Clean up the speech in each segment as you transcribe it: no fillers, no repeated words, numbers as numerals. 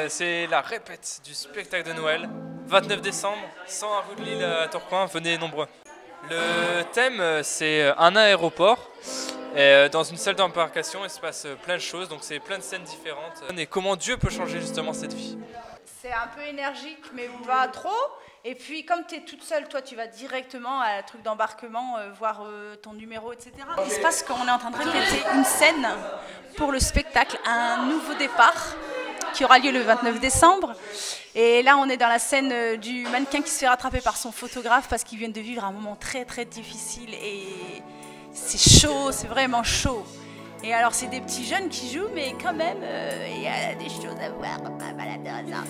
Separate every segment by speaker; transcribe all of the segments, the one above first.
Speaker 1: C'est la répète du spectacle de Noël, 29 décembre, 101 rue de Lille à Tourcoing, venez nombreux. Le thème, c'est un aéroport. Et dans une salle d'embarcation, il se passe plein de choses, donc c'est plein de scènes différentes. Et comment Dieu peut changer justement cette vie.
Speaker 2: C'est un peu énergique, mais pas trop. Et puis, comme tu es toute seule, toi, tu vas directement à un truc d'embarquement, voir ton numéro, etc. Il se passe qu'on est en train de répéter une scène pour le spectacle, un nouveau départ, qui aura lieu le 29 décembre. Et là, on est dans la scène du mannequin qui se fait rattraper par son photographe parce qu'ils viennent de vivre un moment très, très difficile. Et c'est chaud, c'est vraiment chaud. Et alors, c'est des petits jeunes qui jouent, mais quand même, il y a des choses à voir, pas mal intéressantes.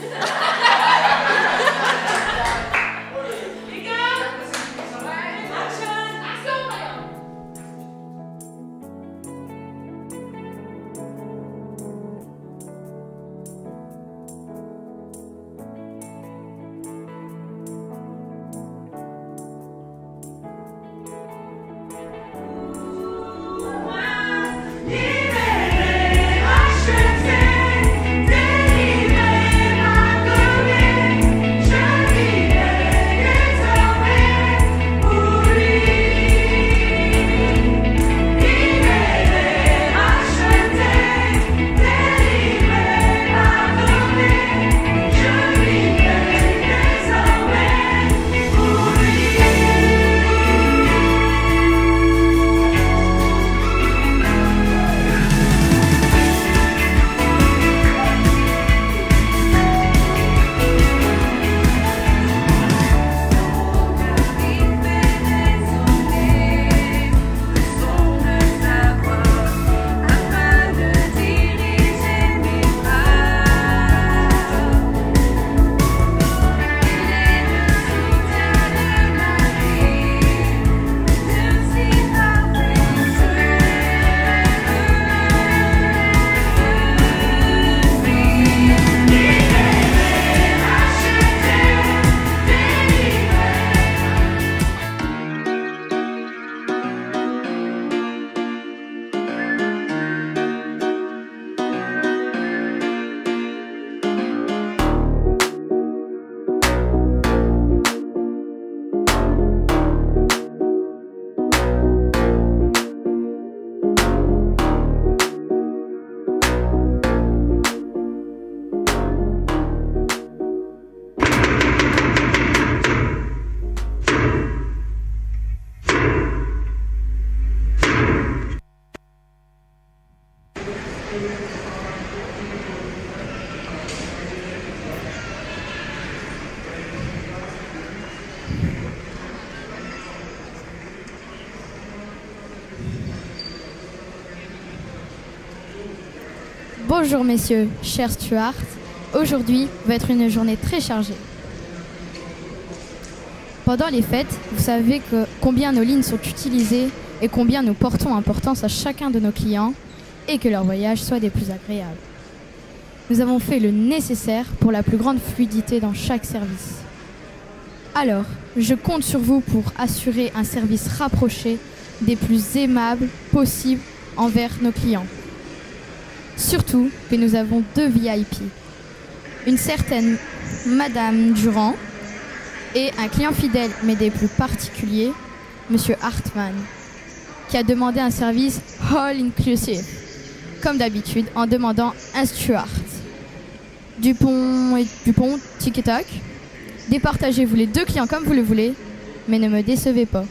Speaker 3: Bonjour messieurs, chers stewards. Aujourd'hui va être une journée très chargée. Pendant les fêtes, vous savez combien nos lignes sont utilisées et combien nous portons importance à chacun de nos clients et que leur voyage soit des plus agréables. Nous avons fait le nécessaire pour la plus grande fluidité dans chaque service. Alors, je compte sur vous pour assurer un service rapproché des plus aimables possibles envers nos clients. Surtout que nous avons 2 VIP, une certaine Madame Durand et un client fidèle mais des plus particuliers, Monsieur Hartmann, qui a demandé un service all inclusive, comme d'habitude en demandant un steward. Dupont, tic-tac, départagez-vous les 2 clients comme vous le voulez, mais ne me décevez pas.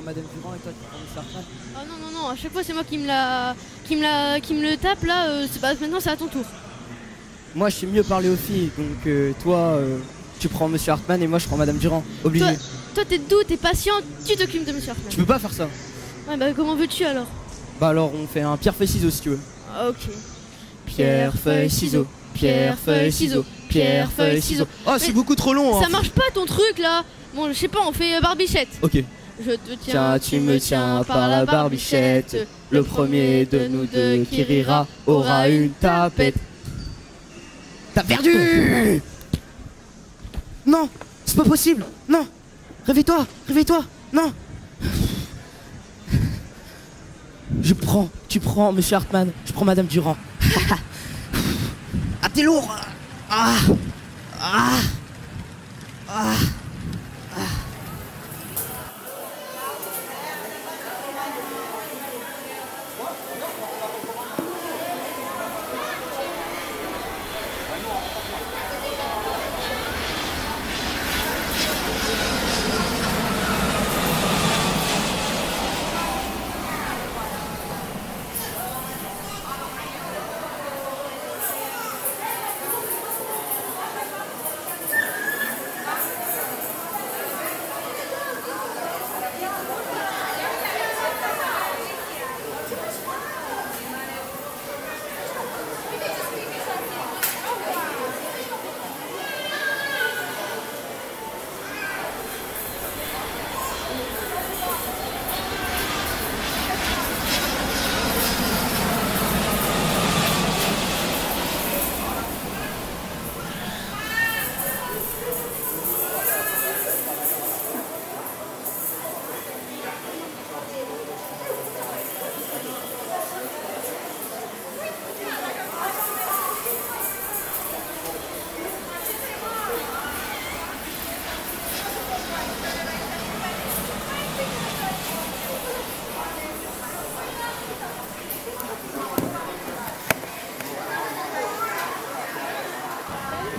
Speaker 4: Madame Durand et toi tu prends Monsieur Hartmann.
Speaker 5: Ah non, à chaque fois c'est moi qui me le tape là, maintenant c'est à ton tour.
Speaker 4: Moi je sais mieux parler aux filles, donc toi tu prends Monsieur Hartmann et moi je prends Madame Durand, obligé.
Speaker 5: Toi t'es doux, t'es patient, tu t'occupes de Monsieur Hartmann.
Speaker 4: Tu peux pas faire ça.
Speaker 5: Ouais bah comment veux-tu alors?
Speaker 4: Bah alors on fait un pierre, feuille, ciseaux si tu veux.
Speaker 5: Ah, ok.
Speaker 4: Pierre, feuille, ciseaux, pierre, feuille, ciseaux, pierre, feuille, ciseaux. Oh c'est beaucoup trop long hein.
Speaker 5: Ça marche pas ton truc là. Bon je sais pas, on fait barbichette.
Speaker 4: Ok.
Speaker 5: Je te tiens,
Speaker 4: tu me tiens par la barbichette. Le premier de nous deux qui rira aura une tapette. T'as perdu! Non, c'est pas possible. Non, Réveille-toi, réveille-toi. Non. Tu prends, monsieur Hartmann. Je prends madame Durand. Ah, t'es lourd. Ah. Ah. Ah.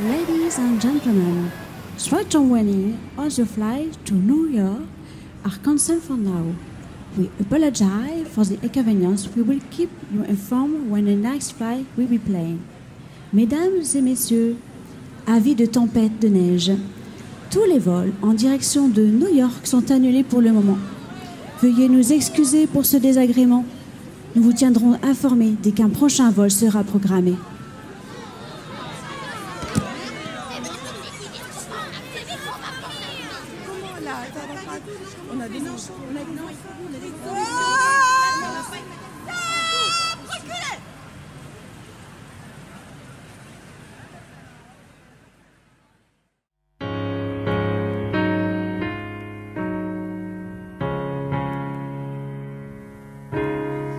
Speaker 6: Ladies and gentlemen, flight journey on the flight to New York are cancelled for now. We apologize for the inconvenience. We will keep you informed when the next flight will be planned. Mesdames et messieurs, avis de tempête de neige. Tous les vols en direction de New York sont annulés pour le moment. Veuillez nous excuser pour ce désagrément. Nous vous tiendrons informés dès qu'un prochain vol sera programmé.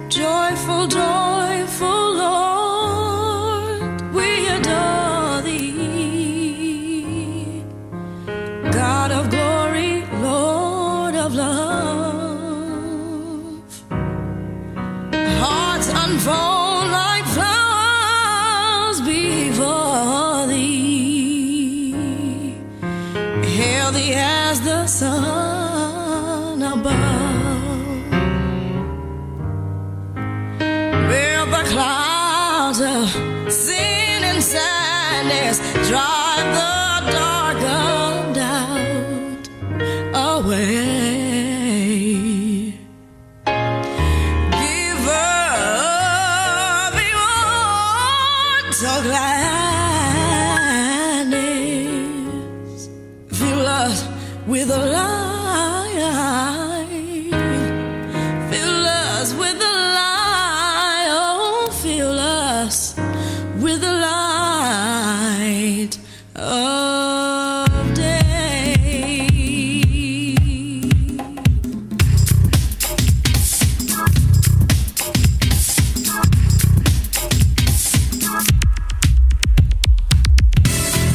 Speaker 7: Joyful, joyful Lord, we adore thee. God of glory, Lord of love. Hearts unfold like flowers before thee. Healthy as the sun above. Clouds of sin and sadness drive the dark doubt away. Give everyone gladness. Fill us with a light. Fill us with a light. Oh, fill us with the light of day.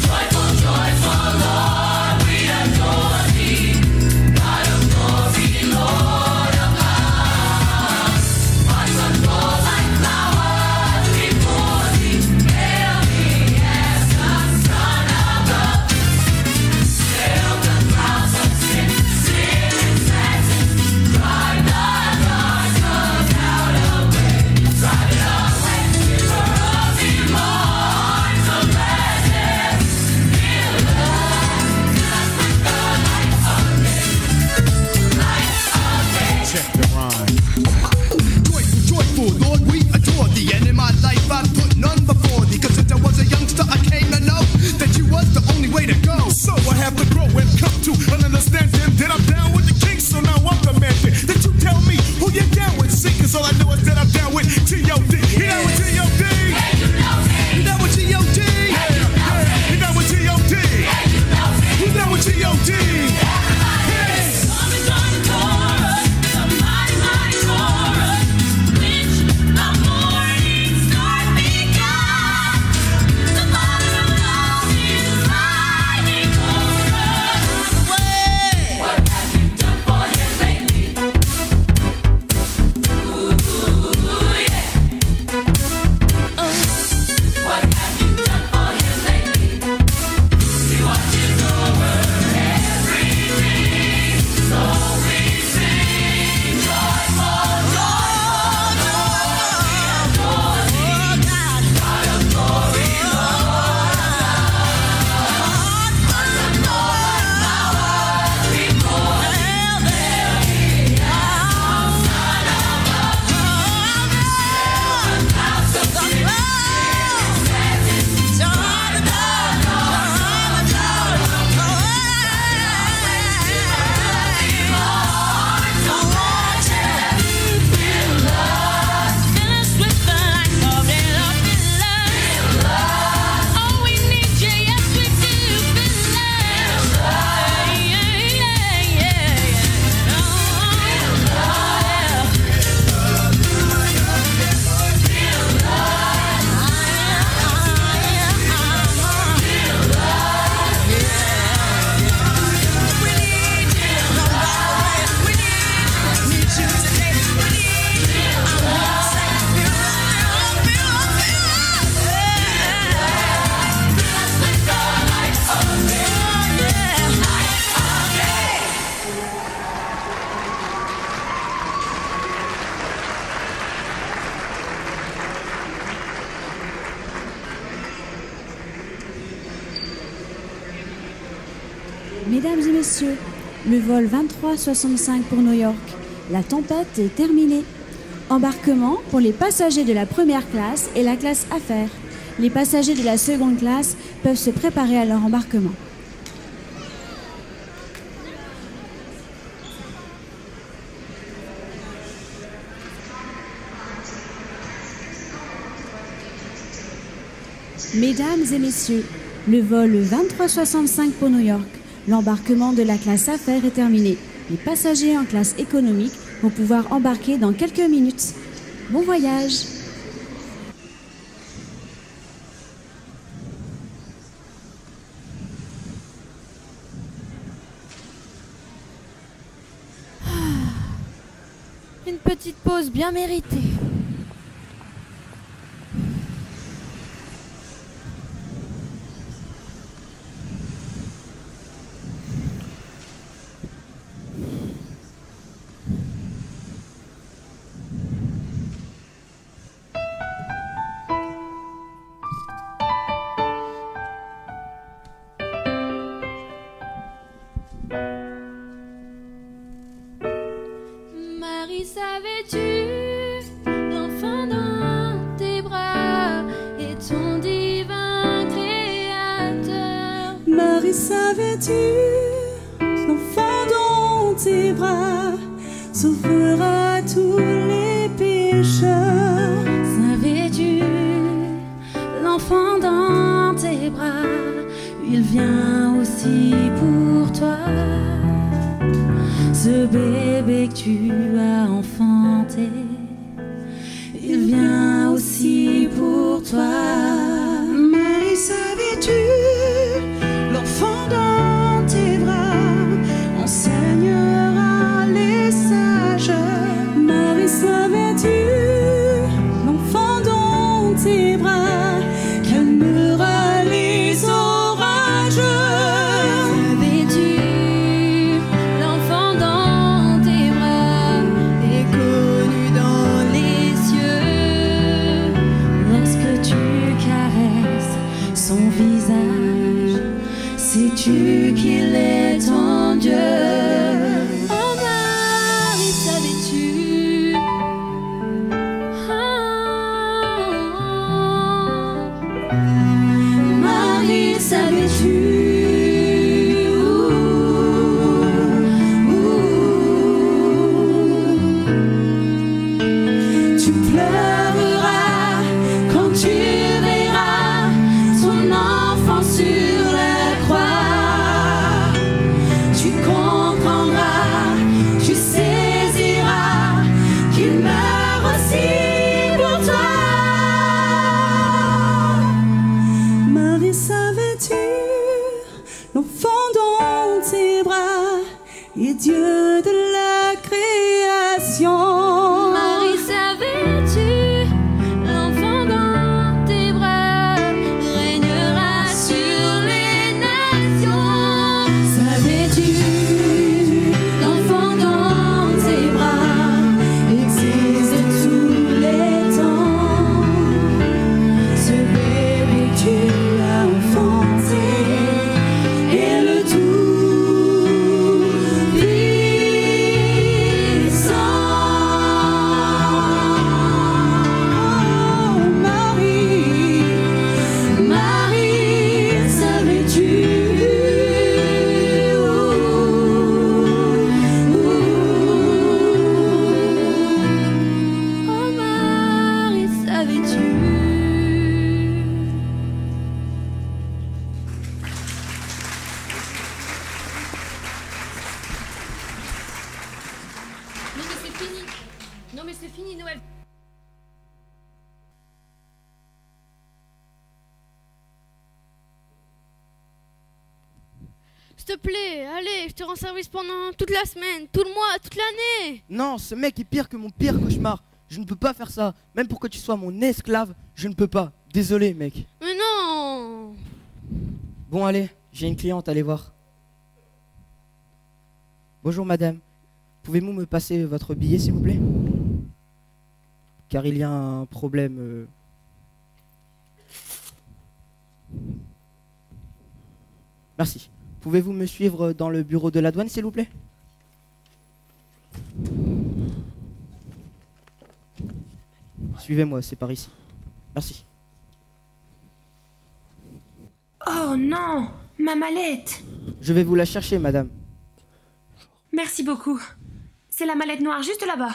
Speaker 7: Joyful, joyful Lord, we adore thee. God of glory,
Speaker 6: messieurs, le vol 2365 pour New York. La tempête est terminée. Embarquement pour les passagers de la première classe et la classe affaires. Les passagers de la seconde classe peuvent se préparer à leur embarquement. Mesdames et messieurs, le vol 2365 pour New York. L'embarquement de la classe affaires est terminé. Les passagers en classe économique vont pouvoir embarquer dans quelques minutes. Bon voyage!
Speaker 8: Une petite pause bien méritée.
Speaker 7: Marie, savais-tu, l'enfant dans tes bras est ton divin créateur?
Speaker 6: Marie, savais-tu, l'enfant dans tes bras sauvera tous les pécheurs?
Speaker 7: Savais-tu, l'enfant dans tes bras, il vient aussi pour toi. Ce bébé que tu as enfanté, il vient aussi pour toi.
Speaker 6: Marie, savais-tu, l'enfant dans tes bras enseignera les sages? Marie, savais-tu, l'enfant dans tes bras calmera les orages?
Speaker 7: Savais-tu, l'enfant dans tes bras est connu dans les cieux? Lorsque tu caresses son visage, sais-tu qu'il est ton Dieu? Oh Marie, savais-tu? Marie, savais-tu? Tu pleureras quand tu verras ton enfant sur la croix. Tu comprendras, tu saisiras qu'il meurt aussi pour toi. Marie, savais-tu, l'enfant dans tes bras est Dieu de la création? Marie, savais-tu, l'enfant dans tes bras régnera sur les nations? Savais-tu, l'enfant dans tes bras existe tous les temps? Ce bébé que tu as enfanté est le tout puissant. Marie, Marie, savais-tu? Oh Marie, savais-tu?
Speaker 5: Non mais c'est fini. Non mais c'est fini Noël. S'il te plaît, allez, je te rends service pendant toute la semaine, tout le mois, toute l'année.
Speaker 4: Non, ce mec est pire que mon pire cauchemar. Je ne peux pas faire ça. Même pour que tu sois mon esclave, je ne peux pas. Désolé, mec.
Speaker 5: Mais non.
Speaker 4: Bon, allez, j'ai une cliente, allez voir. Bonjour, madame. Pouvez-vous me passer votre billet, s'il vous plaît? Car il y a un problème. Merci. Pouvez-vous me suivre dans le bureau de la douane, s'il vous plaît? Suivez-moi, c'est par ici. Merci.
Speaker 9: Oh non, ma mallette!
Speaker 4: Je vais vous la chercher, madame.
Speaker 9: Merci beaucoup. C'est la mallette noire juste là-bas.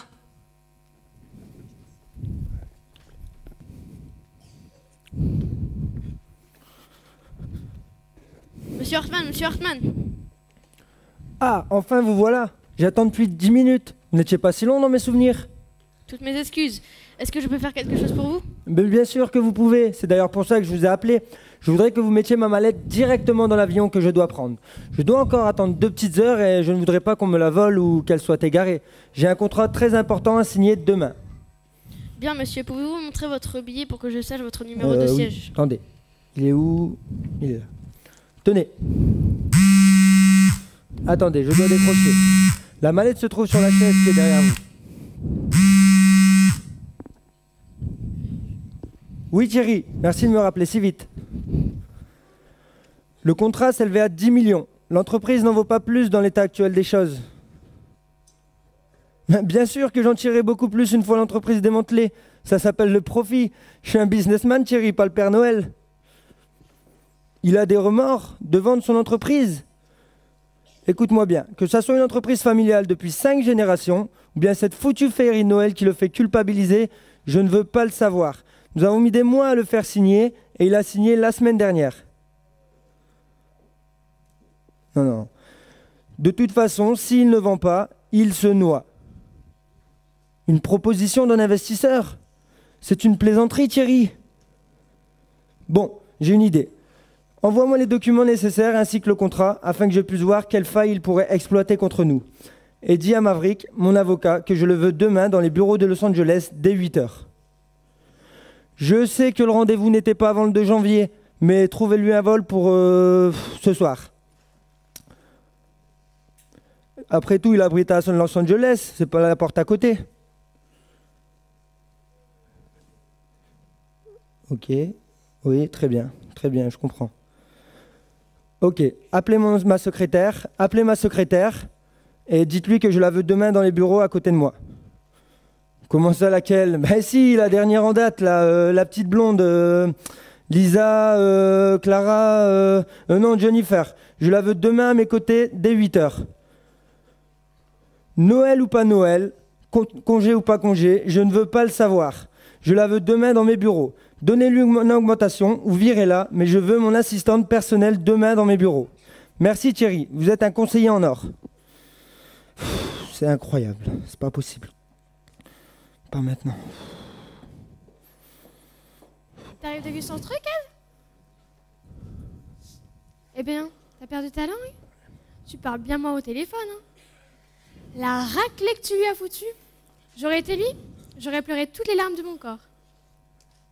Speaker 5: Monsieur Hartman.
Speaker 10: Ah, enfin vous voilà. J'attends depuis 10 minutes. Vous n'étiez pas si long dans mes souvenirs.
Speaker 5: Toutes mes excuses. Est-ce que je peux faire quelque chose pour vous?
Speaker 10: Mais bien sûr que vous pouvez. C'est d'ailleurs pour ça que je vous ai appelé. Je voudrais que vous mettiez ma mallette directement dans l'avion que je dois prendre. Je dois encore attendre 2 petites heures et je ne voudrais pas qu'on me la vole ou qu'elle soit égarée. J'ai un contrat très important à signer demain.
Speaker 5: Bien, monsieur. Pouvez-vous montrer votre billet pour que je sache votre numéro de siège?
Speaker 10: Oui. Attendez. Il est où? Il est là. Tenez. Attendez, je dois décrocher. La mallette se trouve sur la chaise qui est derrière vous. Oui Thierry, merci de me rappeler si vite. Le contrat s'élevait à 10 millions. L'entreprise n'en vaut pas plus dans l'état actuel des choses. Bien sûr que j'en tirerai beaucoup plus une fois l'entreprise démantelée. Ça s'appelle le profit. Je suis un businessman Thierry, pas le Père Noël. Il a des remords de vendre son entreprise. Écoute-moi bien, que ça soit une entreprise familiale depuis 5 générations, ou bien cette foutue féerie de Noël qui le fait culpabiliser, je ne veux pas le savoir. Nous avons mis des mois à le faire signer, et il a signé la semaine dernière. Non. De toute façon, s'il ne vend pas, il se noie. Une proposition d'un investisseur? C'est une plaisanterie, Thierry. Bon, j'ai une idée. Envoie-moi les documents nécessaires ainsi que le contrat afin que je puisse voir quelles failles il pourrait exploiter contre nous. Et dis à Maverick, mon avocat, que je le veux demain dans les bureaux de Los Angeles dès 8h. Je sais que le rendez-vous n'était pas avant le 2 janvier, mais trouvez-lui un vol pour ce soir. Après tout, il abrite à Los Angeles, c'est pas la porte à côté. Ok, oui, très bien, je comprends. Ok, appelez ma secrétaire, et dites-lui que je la veux demain dans les bureaux à côté de moi. Comment ça, laquelle? Ben si, la dernière en date, la petite blonde, Lisa, Clara, non, Jennifer. Je la veux demain à mes côtés dès 8h. Noël ou pas Noël, congé ou pas congé, je ne veux pas le savoir. Je la veux demain dans mes bureaux. Donnez-lui une augmentation ou virez-la, mais je veux mon assistante personnelle demain dans mes bureaux. Merci Thierry, vous êtes un conseiller en or. C'est incroyable, c'est pas possible. Pas maintenant.
Speaker 5: T'arrives de Gustave ce truc, elle? Eh bien, t'as perdu ta langue? Tu parles bien moi au téléphone, hein? La raclée que tu lui as foutue, j'aurais été lui, j'aurais pleuré toutes les larmes de mon corps.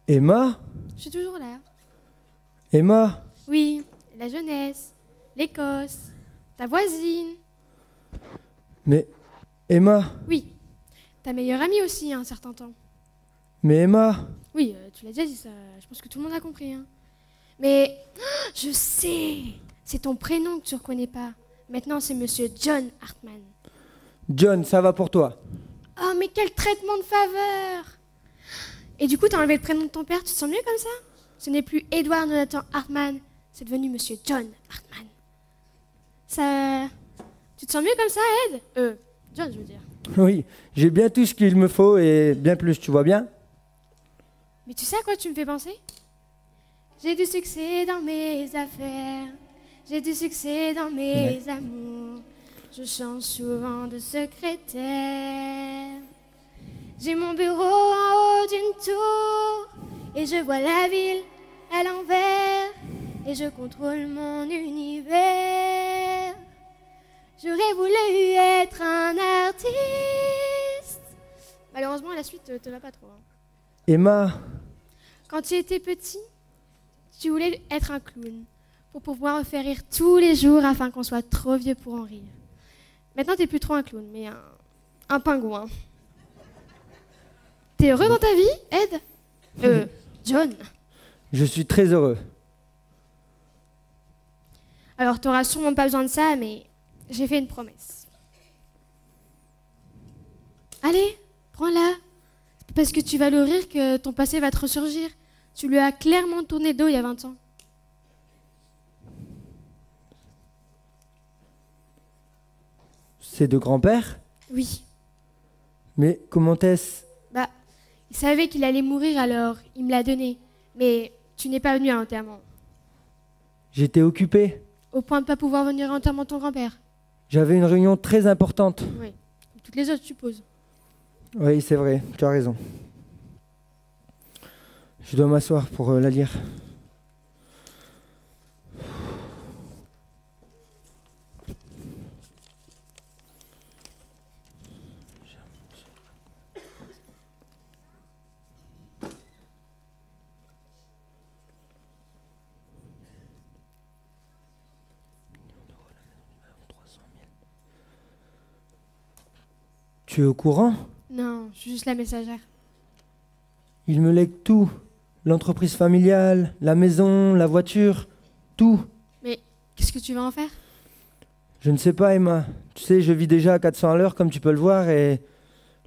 Speaker 10: Emma?
Speaker 5: Je suis toujours là.
Speaker 10: Emma?
Speaker 5: Oui, la jeunesse, l'Écosse, ta voisine.
Speaker 10: Mais Emma?
Speaker 5: Oui, ta meilleure amie aussi, un certain temps.
Speaker 10: Mais Emma?
Speaker 5: Oui, tu l'as déjà dit ça, je pense que tout le monde a compris. Hein. Mais, je sais, c'est ton prénom que tu reconnais pas. Maintenant, c'est Monsieur John Hartman.
Speaker 10: John, ça va pour toi?
Speaker 5: Oh, mais quel traitement de faveur! Et du coup, t'as enlevé le prénom de ton père, tu te sens mieux comme ça? Ce n'est plus Edward Jonathan Hartman, c'est devenu Monsieur John Hartman. Ça... Tu te sens mieux comme ça, Ed? John, je veux dire.
Speaker 10: Oui, j'ai bien tout ce qu'il me faut et bien plus, tu vois bien?
Speaker 5: Mais tu sais à quoi tu me fais penser? J'ai du succès dans mes affaires, j'ai du succès dans mes amours. Je change souvent de secrétaire. J'ai mon bureau en haut d'une tour et je vois la ville à l'envers et je contrôle mon univers. J'aurais voulu être un artiste. Malheureusement, la suite te va pas trop. Hein.
Speaker 10: Emma.
Speaker 5: Quand tu étais petit, tu voulais être un clown pour pouvoir me faire rire tous les jours afin qu'on soit trop vieux pour en rire. Maintenant, t'es plus trop un clown, mais un pingouin. T'es heureux dans ta vie, Ed? John.
Speaker 10: Je suis très heureux.
Speaker 5: Alors t'auras sûrement pas besoin de ça, mais j'ai fait une promesse. Allez, prends-la. C'est pas parce que tu vas le rire que ton passé va te ressurgir. Tu lui as clairement tourné le dos il y a 20 ans.
Speaker 10: C'est de grand-père?
Speaker 5: Oui.
Speaker 10: Mais comment est-ce?
Speaker 5: Bah, il savait qu'il allait mourir alors, il me l'a donné. Mais tu n'es pas venu à l'enterrement.
Speaker 10: J'étais occupé.
Speaker 5: Au point de ne pas pouvoir venir à l'enterrement de ton grand-père.
Speaker 10: J'avais une réunion très importante.
Speaker 5: Oui, comme toutes les autres, je suppose.
Speaker 10: Oui, c'est vrai, tu as raison. Je dois m'asseoir pour la lire. Tu es au courant?
Speaker 5: Non, je suis juste la messagère.
Speaker 10: Il me lègue tout. L'entreprise familiale, la maison, la voiture, tout.
Speaker 5: Mais qu'est-ce que tu vas en faire?
Speaker 10: Je ne sais pas, Emma. Tu sais, je vis déjà à 400 à l'heure, comme tu peux le voir, et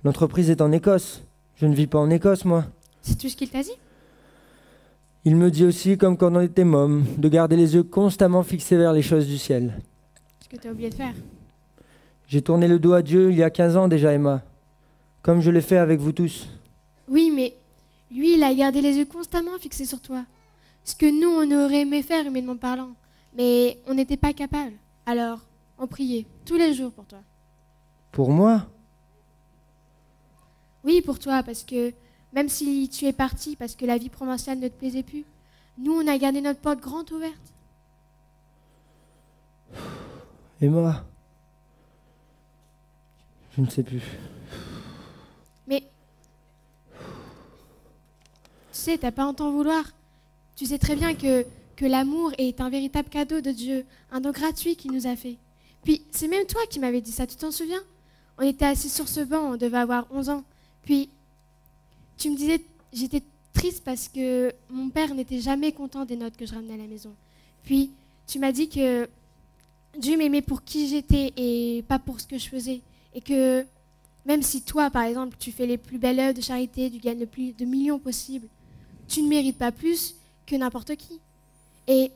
Speaker 10: l'entreprise est en Écosse. Je ne vis pas en Écosse, moi.
Speaker 5: C'est tout ce qu'il t'a dit?
Speaker 10: Il me dit aussi, comme quand on était môme, de garder les yeux constamment fixés vers les choses du ciel.
Speaker 5: Ce que tu as oublié de faire.
Speaker 10: J'ai tourné le dos à Dieu il y a 15 ans déjà, Emma. Comme je l'ai fait avec vous tous.
Speaker 5: Oui, mais lui, il a gardé les yeux constamment fixés sur toi. Ce que nous, on aurait aimé faire, humainement parlant. Mais on n'était pas capable. Alors, on priait tous les jours pour toi.
Speaker 10: Pour moi?
Speaker 5: Oui, pour toi, parce que même si tu es parti, parce que la vie provinciale ne te plaisait plus, nous, on a gardé notre porte grande ouverte.
Speaker 10: Emma? Je ne sais plus.
Speaker 5: Mais, tu sais, t'as pas à t'en vouloir. Tu sais très bien que l'amour est un véritable cadeau de Dieu, un don gratuit qu'il nous a fait. Puis, c'est même toi qui m'avais dit ça, tu t'en souviens? On était assis sur ce banc, on devait avoir 11 ans. Puis, tu me disais, j'étais triste parce que mon père n'était jamais content des notes que je ramenais à la maison. Puis, tu m'as dit que Dieu m'aimait pour qui j'étais et pas pour ce que je faisais. Et que même si toi, par exemple, tu fais les plus belles œuvres de charité, tu gagnes le plus de millions possible, tu ne mérites pas plus que n'importe qui. Et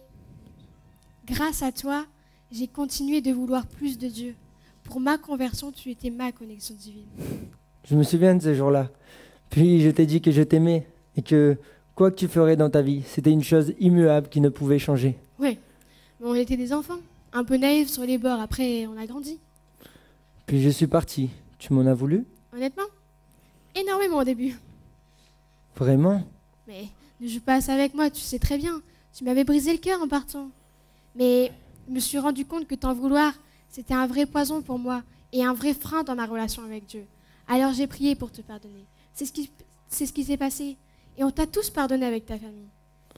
Speaker 5: grâce à toi, j'ai continué de vouloir plus de Dieu. Pour ma conversion, tu étais ma connexion divine.
Speaker 10: Je me souviens de ce jour-là. Puis je t'ai dit que je t'aimais et que quoi que tu ferais dans ta vie, c'était une chose immuable qui ne pouvait changer.
Speaker 5: Oui, mais on était des enfants, un peu naïfs sur les bords. Après, on a grandi.
Speaker 10: Puis je suis parti. Tu m'en as voulu?
Speaker 5: Honnêtement, énormément au début.
Speaker 10: Vraiment?
Speaker 5: Mais ne joue pas à ça avec moi, tu sais très bien. Tu m'avais brisé le cœur en partant. Mais je me suis rendu compte que t'en vouloir, c'était un vrai poison pour moi et un vrai frein dans ma relation avec Dieu. Alors j'ai prié pour te pardonner. C'est ce qui s'est passé. Et on t'a tous pardonné avec ta famille.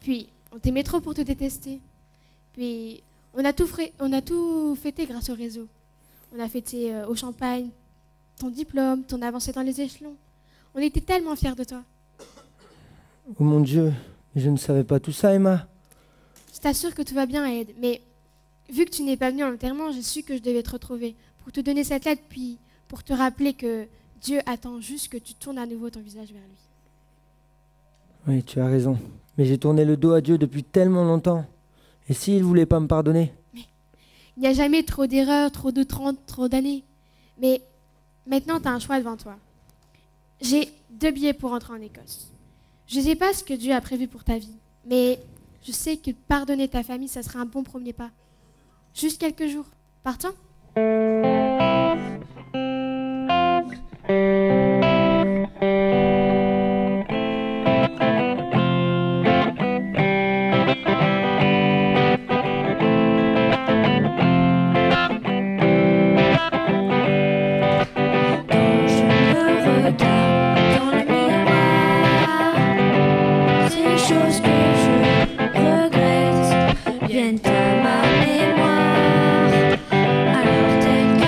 Speaker 5: Puis, on t'aimait trop pour te détester. Puis, on a tout fêté grâce au réseau. On a fêté au champagne ton diplôme, ton avancée dans les échelons. On était tellement fiers de toi.
Speaker 10: Oh mon Dieu, je ne savais pas tout ça, Emma.
Speaker 5: Je t'assure que tout va bien, Ed. Mais vu que tu n'es pas venu à l'enterrement, j'ai su que je devais te retrouver pour te donner cette lettre, puis pour te rappeler que Dieu attend juste que tu tournes à nouveau ton visage vers lui.
Speaker 10: Oui, tu as raison. Mais j'ai tourné le dos à Dieu depuis tellement longtemps. Et s'il ne voulait pas me pardonner?
Speaker 5: Mais il n'y a jamais trop d'erreurs, trop de 30, trop d'années. Mais maintenant, tu as un choix devant toi. J'ai 2 billets pour rentrer en Écosse. Je ne sais pas ce que Dieu a prévu pour ta vie, mais je sais que pardonner ta famille, ça sera un bon premier pas. Juste quelques jours. Partant?
Speaker 7: Viennent à ma mémoire, alors tel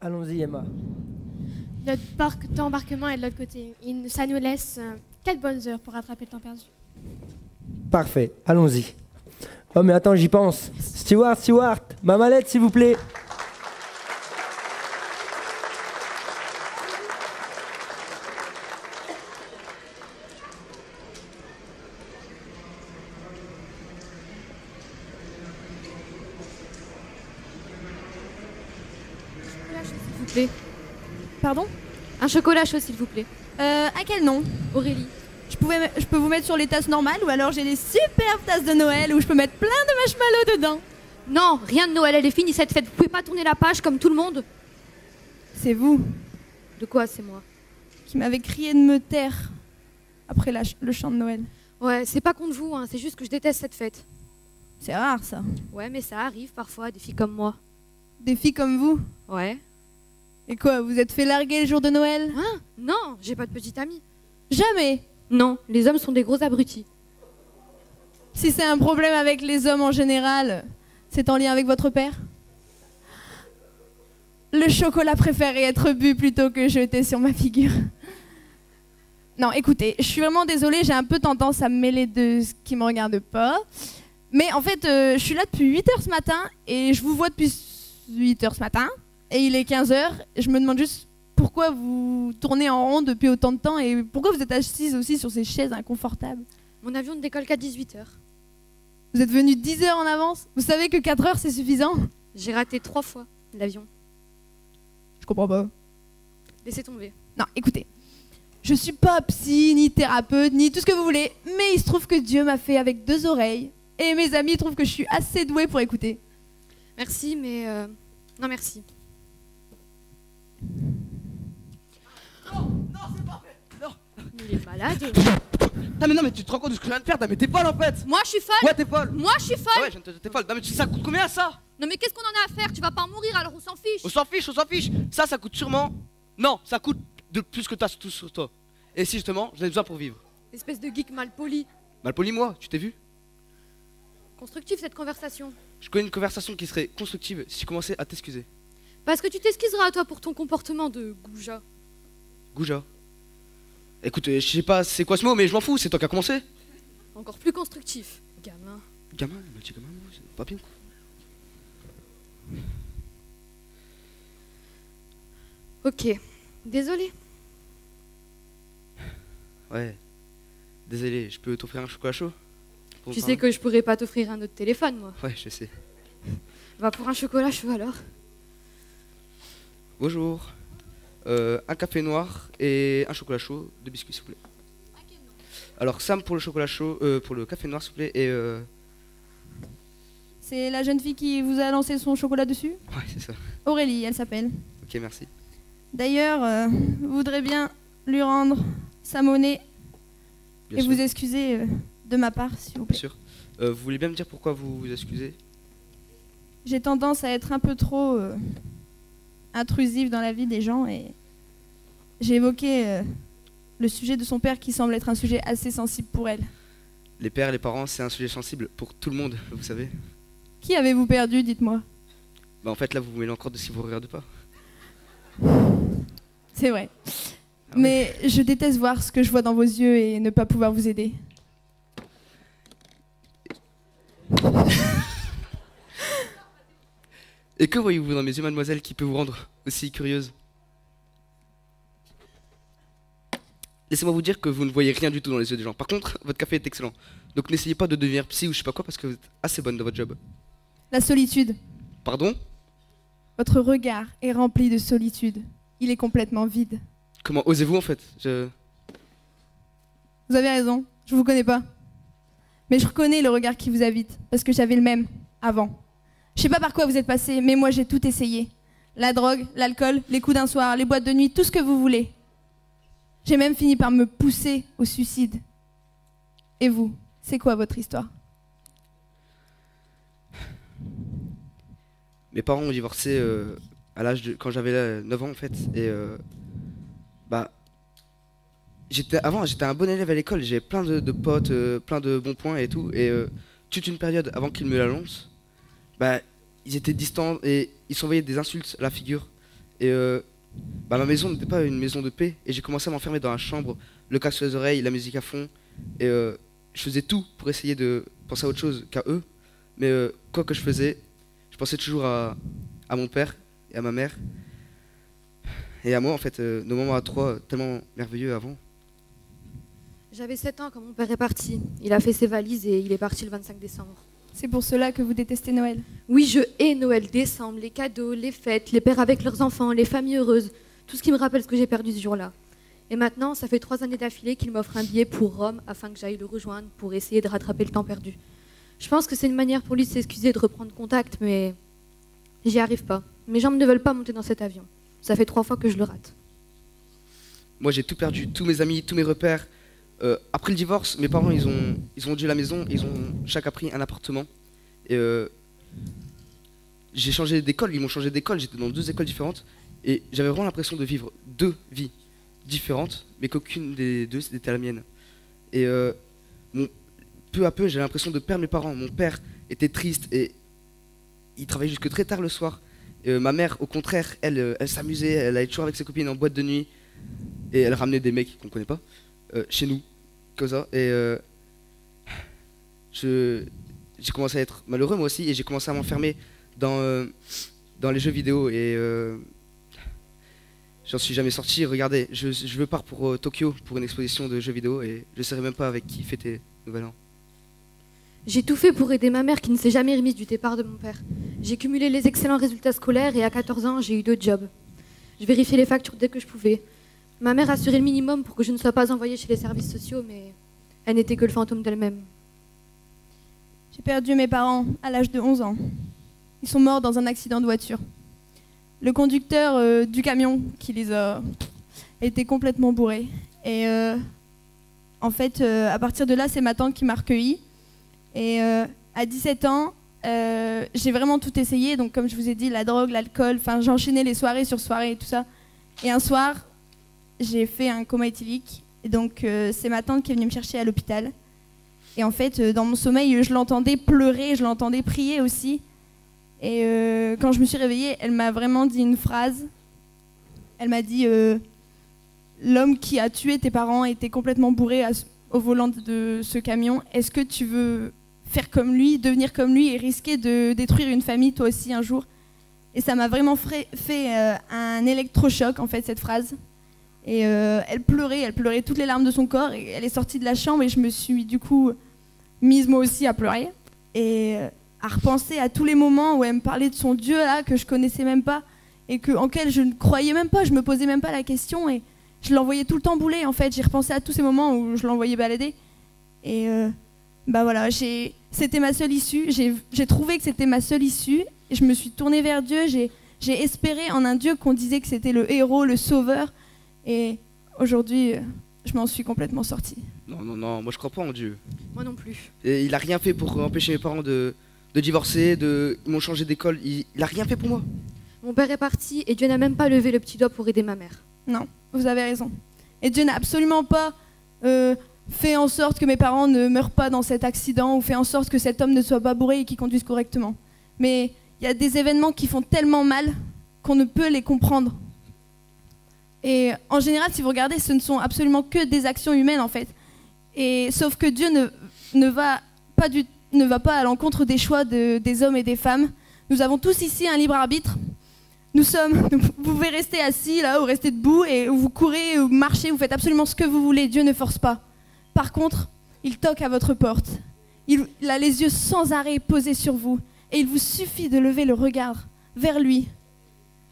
Speaker 10: Allons-y, Emma.
Speaker 5: Notre parc d'embarquement est de l'autre côté. Ça nous laisse 4 bonnes heures pour rattraper le temps perdu.
Speaker 10: Parfait, allons-y. Oh mais attends, j'y pense. Stewart, ma mallette s'il vous plaît.
Speaker 8: S'il vous plaît.
Speaker 11: Pardon?
Speaker 8: Un chocolat chaud, s'il vous plaît.
Speaker 11: À quel nom?
Speaker 8: Aurélie.
Speaker 11: Je peux vous mettre sur les tasses normales ou alors j'ai des superbes tasses de Noël où je peux mettre plein de marshmallows dedans.
Speaker 8: Non, rien de Noël, elle est finie cette fête. Vous pouvez pas tourner la page comme tout le monde.
Speaker 11: C'est vous.
Speaker 8: De quoi, c'est moi?
Speaker 11: Qui m'avez crié de me taire après le chant de Noël.
Speaker 8: Ouais, c'est pas contre vous, hein, c'est juste que je déteste cette fête.
Speaker 11: C'est rare ça.
Speaker 8: Ouais, mais ça arrive parfois, des filles comme moi.
Speaker 11: Des filles comme vous?
Speaker 8: Ouais.
Speaker 11: Et quoi, vous êtes fait larguer le jour de Noël?
Speaker 8: Hein? Non, j'ai pas de petite amie.
Speaker 11: Jamais.
Speaker 8: Non, les hommes sont des gros abrutis.
Speaker 11: Si c'est un problème avec les hommes en général, c'est en lien avec votre père? Le chocolat préféré être bu plutôt que jeté sur ma figure. Non, écoutez, je suis vraiment désolée, j'ai un peu tendance à me mêler de ce qui me regarde pas. Mais en fait, je suis là depuis 8h ce matin et je vous vois depuis 8h ce matin. Et il est 15h, je me demande juste pourquoi vous tournez en rond depuis autant de temps et pourquoi vous êtes assise aussi sur ces chaises inconfortables.
Speaker 8: Mon avion ne décolle qu'à 18h.
Speaker 11: Vous êtes venu 10 heures en avance? Vous savez que 4 heures c'est suffisant?
Speaker 8: J'ai raté 3 fois l'avion.
Speaker 11: Je comprends pas.
Speaker 8: Laissez tomber.
Speaker 11: Non, écoutez. Je suis pas psy, ni thérapeute, ni tout ce que vous voulez, mais il se trouve que Dieu m'a fait avec 2 oreilles et mes amis trouvent que je suis assez douée pour écouter.
Speaker 8: Merci, mais non merci.
Speaker 12: Non, c'est pas vrai. Non.
Speaker 8: Il est malade.
Speaker 12: Ah mais non mais tu te rends compte de ce que je viens de faire? Mais t'es folle en fait.
Speaker 8: Moi je suis folle.
Speaker 12: Ouais t'es folle.
Speaker 8: Moi je suis folle.
Speaker 12: Ah ouais t'es folle. Non mais ça coûte combien ça?
Speaker 8: Non mais qu'est-ce qu'on en a à faire? Tu vas pas en mourir alors on s'en fiche.
Speaker 12: On s'en fiche. Ça coûte sûrement. Non, ça coûte de plus que t'as tout sur toi. Et si justement j'en ai besoin pour vivre.
Speaker 8: Espèce de geek mal poli.
Speaker 12: Mal poli moi, tu t'es vu?
Speaker 8: Constructive cette conversation.
Speaker 12: Je connais une conversation qui serait constructive si je commençais à t'excuser.
Speaker 8: Parce que tu t'excuseras à toi pour ton comportement de goujat.
Speaker 12: Goujat. Écoute, je sais pas c'est quoi ce mot mais je m'en fous, c'est toi qui as commencé.
Speaker 8: Encore plus constructif, gamin.
Speaker 12: Gamin, il m'a dit gamin, c'est pas bien quoi.
Speaker 8: Ok, désolé.
Speaker 12: Ouais. Désolé, je peux t'offrir un chocolat chaud?
Speaker 8: Tu sais que je pourrais pas t'offrir un autre téléphone, moi.
Speaker 12: Ouais, je sais.
Speaker 8: Va pour un chocolat chaud alors.
Speaker 12: Bonjour. Un café noir et un chocolat chaud, 2 biscuits s'il vous plaît. Alors Sam pour le chocolat chaud, pour le café noir s'il vous plaît et
Speaker 11: C'est la jeune fille qui vous a lancé son chocolat dessus?
Speaker 12: Ouais, c'est ça.
Speaker 11: Aurélie, elle s'appelle.
Speaker 12: Ok, merci.
Speaker 11: D'ailleurs, vous voudrez bien lui rendre sa monnaie
Speaker 12: Bien
Speaker 11: et
Speaker 12: sûr.
Speaker 11: vous excuser de ma part, s'il vous plaît.
Speaker 12: Bien sûr. Vous voulez bien me dire pourquoi vous vous excusez?
Speaker 11: J'ai tendance à être un peu trop intrusive dans la vie des gens et j'ai évoqué le sujet de son père qui semble être un sujet assez sensible pour elle.
Speaker 12: Les pères, les parents, c'est un sujet sensible pour tout le monde, vous savez.
Speaker 11: Qui avez-vous perdu, dites-moi?
Speaker 12: Bah en fait là vous vous mêlez encore de si vous regardez pas.
Speaker 11: C'est vrai. Mais je déteste voir ce que je vois dans vos yeux et ne pas pouvoir vous aider.
Speaker 12: Et que voyez-vous dans mes yeux, mademoiselle, qui peut vous rendre aussi curieuse? Laissez-moi vous dire que vous ne voyez rien du tout dans les yeux des gens. Par contre, votre café est excellent. Donc n'essayez pas de devenir psy ou je sais pas quoi parce que vous êtes assez bonne dans votre job.
Speaker 11: La solitude.
Speaker 12: Pardon?
Speaker 11: Votre regard est rempli de solitude. Il est complètement vide.
Speaker 12: Comment osez-vous en fait?
Speaker 11: Vous avez raison, je vous connais pas. Mais je reconnais le regard qui vous habite, parce que j'avais le même avant. Je sais pas par quoi vous êtes passé, mais moi j'ai tout essayé. La drogue, l'alcool, les coups d'un soir, les boîtes de nuit, tout ce que vous voulez. J'ai même fini par me pousser au suicide. Et vous, c'est quoi votre histoire?
Speaker 12: Mes parents ont divorcé à l'âge de quand j'avais 9 ans en fait et bah j'étais un bon élève à l'école, j'avais plein de potes, plein de bons points et tout et toute une période avant qu'ils me la lancent, bah ils étaient distants et ils s'envoyaient des insultes à la figure Et ma maison n'était pas une maison de paix. Et j'ai commencé à m'enfermer dans la chambre, le casque sur les oreilles, la musique à fond. Et je faisais tout pour essayer de penser à autre chose qu'à eux. Mais quoi que je faisais, je pensais toujours à mon père et à ma mère. Et à moi, en fait, nos moments à trois, tellement merveilleux avant.
Speaker 8: J'avais 7 ans quand mon père est parti. Il a fait ses valises et il est parti le 25 décembre.
Speaker 11: C'est pour cela que vous détestez Noël?
Speaker 8: Oui, je hais Noël, décembre, les cadeaux, les fêtes, les pères avec leurs enfants, les familles heureuses. Tout ce qui me rappelle ce que j'ai perdu ce jour-là. Et maintenant, ça fait 3 années d'affilée qu'il m'offre un billet pour Rome afin que j'aille le rejoindre pour essayer de rattraper le temps perdu. Je pense que c'est une manière pour lui de s'excuser, de reprendre contact, mais j'y arrive pas. Mes jambes ne veulent pas monter dans cet avion. Ça fait 3 fois que je le rate.
Speaker 12: Moi, j'ai tout perdu, tous mes amis, tous mes repères. Après le divorce, mes parents, ils ont vendu la maison, ils ont chacun pris un appartement. Et j'ai changé d'école, ils m'ont changé d'école, j'étais dans 2 écoles différentes. Et j'avais vraiment l'impression de vivre 2 vies différentes, mais qu'aucune des 2 c'était la mienne. Et peu à peu, j'ai l'impression de perdre mes parents. Mon père était triste et il travaillait jusque très tard le soir. Ma mère, au contraire, elle s'amusait, elle allait toujours avec ses copines en boîte de nuit. Et elle ramenait des mecs qu'on connaît pas, chez nous, comme ça. Et j'ai commencé à être malheureux moi aussi, et j'ai commencé à m'enfermer dans les jeux vidéo. Et j'en suis jamais sorti. Regardez, je pars pour Tokyo pour une exposition de jeux vidéo, et je ne saurais même pas avec qui fêter Nouvel An.
Speaker 8: J'ai tout fait pour aider ma mère qui ne s'est jamais remise du départ de mon père. J'ai cumulé les excellents résultats scolaires et à 14 ans, j'ai eu 2 jobs. Je vérifiais les factures dès que je pouvais. Ma mère assurait le minimum pour que je ne sois pas envoyée chez les services sociaux, mais elle n'était que le fantôme d'elle-même.
Speaker 11: J'ai perdu mes parents à l'âge de 11 ans. Ils sont morts dans un accident de voiture. Le conducteur du camion qui les a était complètement bourré. Et en fait, à partir de là, c'est ma tante qui m'a recueillie. Et à 17 ans, j'ai vraiment tout essayé. Donc comme je vous ai dit, la drogue, l'alcool, enfin j'enchaînais les soirées sur soirées et tout ça. Et un soir, j'ai fait un coma éthylique. Et donc c'est ma tante qui est venue me chercher à l'hôpital. Et en fait, dans mon sommeil, je l'entendais pleurer, je l'entendais prier aussi. Et quand je me suis réveillée, elle m'a vraiment dit une phrase. Elle m'a dit l'homme qui a tué tes parents était complètement bourré au volant de ce camion. Est-ce que tu veux faire comme lui, devenir comme lui et risquer de détruire une famille toi aussi un jour? Et ça m'a vraiment fait un électrochoc en fait, cette phrase. Et elle pleurait toutes les larmes de son corps, et elle est sortie de la chambre et je me suis du coup mise moi aussi à pleurer et à repenser à tous les moments où elle me parlait de son Dieu là que je connaissais même pas et en quel je ne croyais même pas, je me posais même pas la question et je l'envoyais tout le temps bouler en fait. J'ai repensé à tous ces moments où je l'envoyais balader et bah voilà, c'était ma seule issue. J'ai trouvé que c'était ma seule issue et je me suis tournée vers Dieu. J'ai espéré en un Dieu qu'on disait que c'était le héros, le sauveur. Et aujourd'hui, je m'en suis complètement sortie.
Speaker 12: Non, moi je crois pas en Dieu.
Speaker 8: Moi non plus.
Speaker 12: Et il a rien fait pour empêcher mes parents de divorcer, ils m'ont changé d'école, il a rien fait pour moi.
Speaker 8: Mon père est parti et Dieu n'a même pas levé le petit doigt pour aider ma mère.
Speaker 11: Non, vous avez raison. Et Dieu n'a absolument pas fait en sorte que mes parents ne meurent pas dans cet accident ou fait en sorte que cet homme ne soit pas bourré et qu'il conduise correctement. Mais il y a des événements qui font tellement mal qu'on ne peut les comprendre. Et en général, si vous regardez, ce ne sont absolument que des actions humaines en fait. Et sauf que Dieu ne va pas à l'encontre des choix des hommes et des femmes. Nous avons tous ici un libre arbitre. Vous pouvez rester assis là ou rester debout et vous courez ou marchez, vous faites absolument ce que vous voulez. Dieu ne force pas. Par contre, il toque à votre porte. Il a les yeux sans arrêt posés sur vous et il vous suffit de lever le regard vers lui.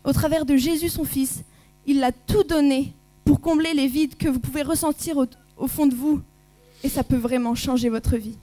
Speaker 11: Au travers de Jésus son Fils, il a tout donné pour combler les vides que vous pouvez ressentir au fond de vous. Et ça peut vraiment changer votre vie.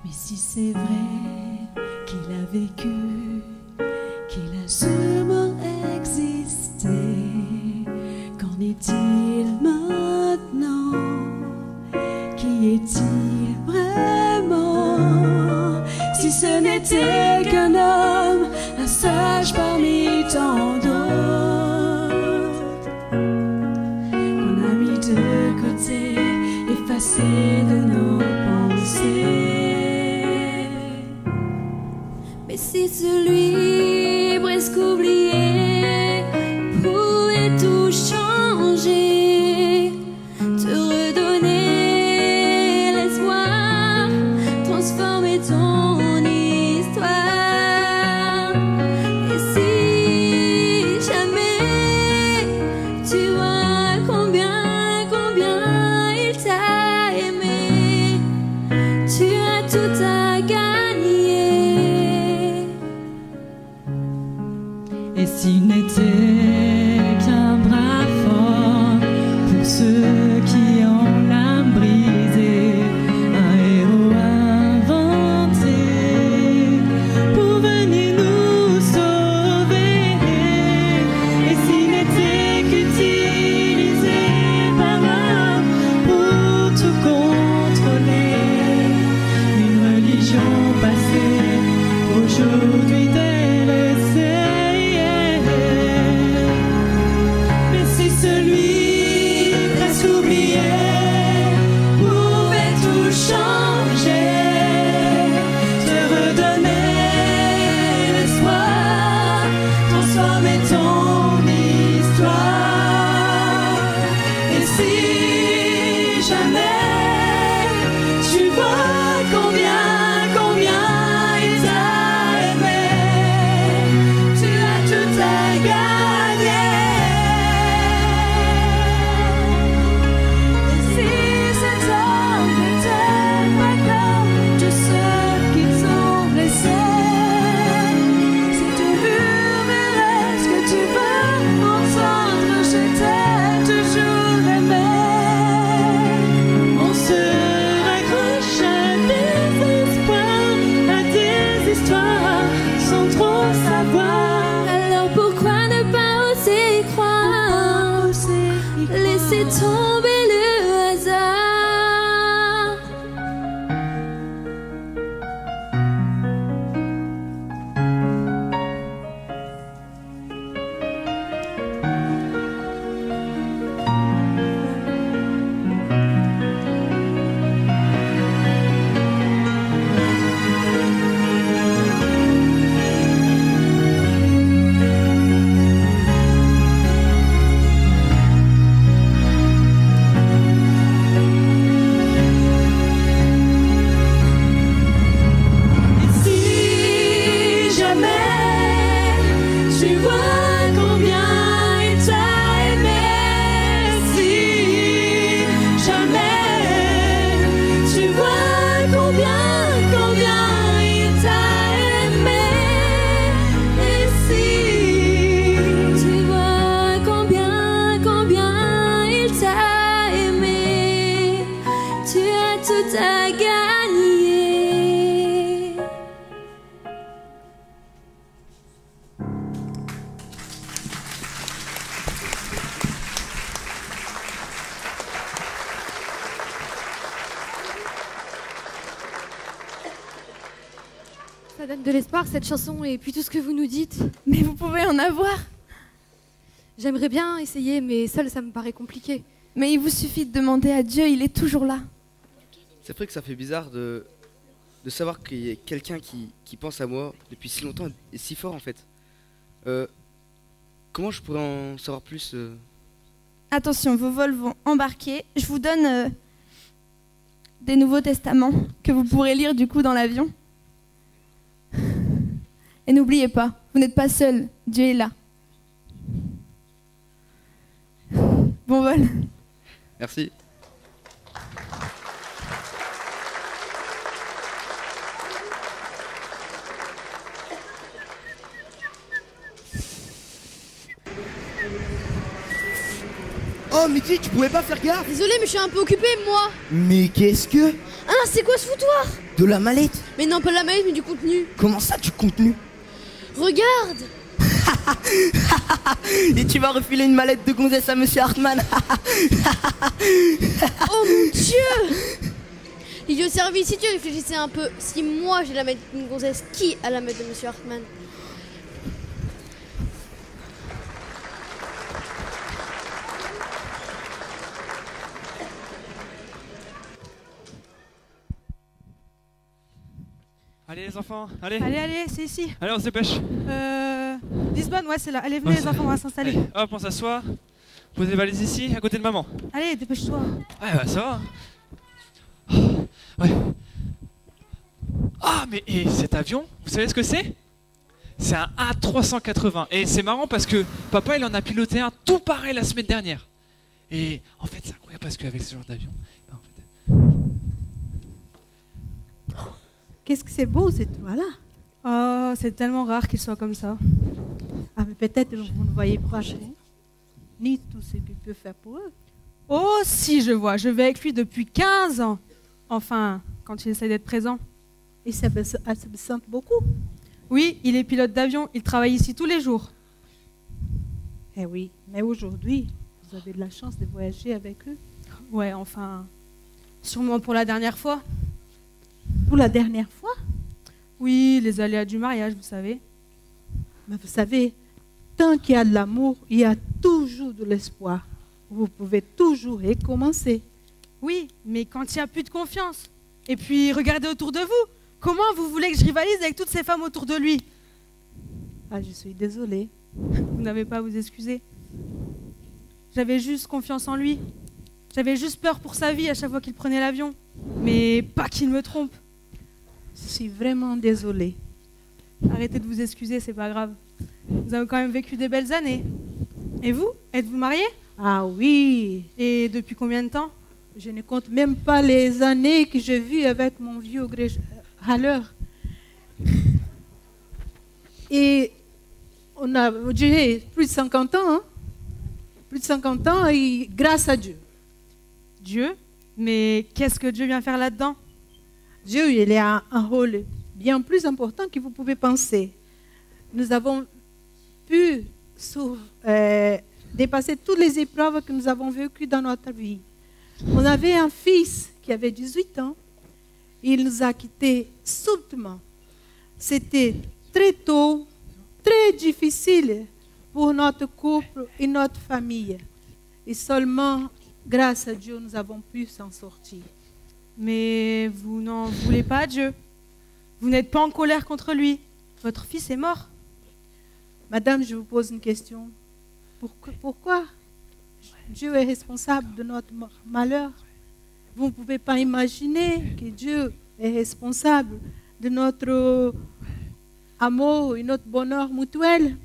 Speaker 7: Mais si
Speaker 6: Qu'en est-il maintenant? Qui est-il vraiment? Si ce n'était qu'un homme, un sage parmi tant d'autres, qu'on a mis de côté, effacé de nos pensées. Mais si celui presque oublié pouvait tout changer, te redonner l'espoir, transformer ton histoire. Et si jamais tu vois combien il t'a aimé, tu as tout à gagner.
Speaker 7: Et s'il n'était qu'un bras fort pour ceux qui ont l'âme brisée, un héros inventé pour venir nous sauver. Et s'il n'était qu'utilisé par l'homme pour tout contrôler, une religion passée, aujourd'hui délaissée. Mais si celui presque oublié pouvait tout changer, te redonner l'espoir, transformer ton histoire. Et si jamais tu vois combien il t'a aimé, tu as tout à gagner. Et si cet homme n'était pas comme tous ceux qui t'ont blessé, si tu murmurais ce que tu veux entendre, je t'ai toujours aimé. On se raccroche à des espoirs, à des histoires, sans trop savoir.
Speaker 6: Alors pourquoi ne pas oser croire, laisser tomber le hasard? Et si jamais tu vois combien il t'a aimé, si jamais tu vois combien il t'a aimé, et si tu vois combien il t'a aimé, tu as tout à gagner.
Speaker 8: Ça donne de l'espoir cette chanson et puis tout ce que vous nous dites.
Speaker 11: Mais vous pouvez en avoir.
Speaker 8: J'aimerais bien essayer, mais seul ça me paraît compliqué.
Speaker 11: Mais il vous suffit de demander à Dieu, il est toujours là.
Speaker 12: C'est vrai que ça fait bizarre de savoir qu'il y ait quelqu'un qui pense à moi depuis si longtemps et si fort en fait. Comment je pourrais en savoir plus
Speaker 11: Attention, vos vols vont embarquer. Je vous donne des Nouveaux Testaments que vous pourrez lire du coup dans l'avion. Et n'oubliez pas, vous n'êtes pas seul, Dieu est là. Bon vol.
Speaker 12: Merci.
Speaker 13: Oh Mickey, tu pouvais pas faire gaffe?
Speaker 14: Désolé, mais je suis un peu occupée, moi.
Speaker 13: Mais qu'est-ce que?
Speaker 14: Ah, c'est quoi ce foutoir?
Speaker 13: De la mallette?
Speaker 14: Mais non, pas de la mallette, mais du contenu.
Speaker 13: Comment ça, du contenu?
Speaker 14: Regarde.
Speaker 13: Et tu vas refiler une mallette de gonzesse à Monsieur Hartmann.
Speaker 14: Oh mon Dieu! Idiot service, si tu réfléchissais un peu, si moi j'ai la mettre d'une gonzesse, qui a la mettre de Monsieur Hartmann?
Speaker 15: Allez les enfants, allez.
Speaker 16: Allez, c'est ici.
Speaker 15: Allez, on se dépêche.
Speaker 16: Lisbonne, ouais, c'est là. Allez, venez les enfants, on va s'installer.
Speaker 15: Allez, hop, on s'assoit. Posez les valises ici, à côté de maman.
Speaker 16: Allez, dépêche-toi.
Speaker 15: Ouais, bah ça va. Ouais. Ah, mais et cet avion, vous savez ce que c'est? C'est un A380. Et c'est marrant parce que papa, il en a piloté un tout pareil la semaine dernière. Et en fait, c'est incroyable parce qu'avec ce genre d'avion...
Speaker 17: Qu'est-ce que c'est beau, cette toile-là.
Speaker 16: Oh, c'est tellement rare qu'il soit comme ça.
Speaker 17: Ah, mais peut-être vous ne voyez pas ni tout ce qu'il peut faire pour eux.
Speaker 16: Oh, si, je vois. Je vais avec lui depuis 15 ans. Enfin, quand il essaie d'être présent.
Speaker 17: Et ça me sent beaucoup.
Speaker 16: Oui, il est pilote d'avion. Il travaille ici tous les jours.
Speaker 17: Eh oui, mais aujourd'hui, vous avez de la chance de voyager avec eux.
Speaker 16: Ouais, enfin, sûrement pour la dernière fois.
Speaker 17: Pour la dernière fois?
Speaker 16: Oui, les aléas du mariage, vous savez.
Speaker 17: Mais vous savez, tant qu'il y a de l'amour, il y a toujours de l'espoir. Vous pouvez toujours recommencer.
Speaker 16: Oui, mais quand il n'y a plus de confiance. Et puis, regardez autour de vous. Comment vous voulez que je rivalise avec toutes ces femmes autour de lui?
Speaker 17: Ah, je suis désolée.
Speaker 16: Vous n'avez pas à vous excuser. J'avais juste confiance en lui. J'avais juste peur pour sa vie à chaque fois qu'il prenait l'avion. Mais pas qu'il me trompe.
Speaker 17: Je suis vraiment désolée.
Speaker 16: Arrêtez de vous excuser, c'est pas grave. Vous avez quand même vécu des belles années. Et vous? Êtes-vous mariés?
Speaker 17: Ah oui.
Speaker 16: Et depuis combien de temps?
Speaker 17: Je ne compte même pas les années que j'ai vues avec mon vieux râleur. Et on a duré plus de 50 ans. Hein? Plus de 50 ans et grâce à Dieu.
Speaker 16: Dieu? Mais qu'est-ce que Dieu vient faire là-dedans?
Speaker 17: Dieu, il a un rôle bien plus important que vous pouvez penser. Nous avons pu dépasser toutes les épreuves que nous avons vécues dans notre vie. On avait un fils qui avait 18 ans. Il nous a quittés subitement. C'était très tôt, très difficile pour notre couple et notre famille. Et seulement grâce à Dieu, nous avons pu s'en sortir.
Speaker 16: Mais vous n'en voulez pas à Dieu. Vous n'êtes pas en colère contre lui. Votre fils est mort.
Speaker 17: Madame, je vous pose une question. Pourquoi Dieu est responsable de notre malheur? Vous ne pouvez pas imaginer que Dieu est responsable de notre amour et notre bonheur mutuel.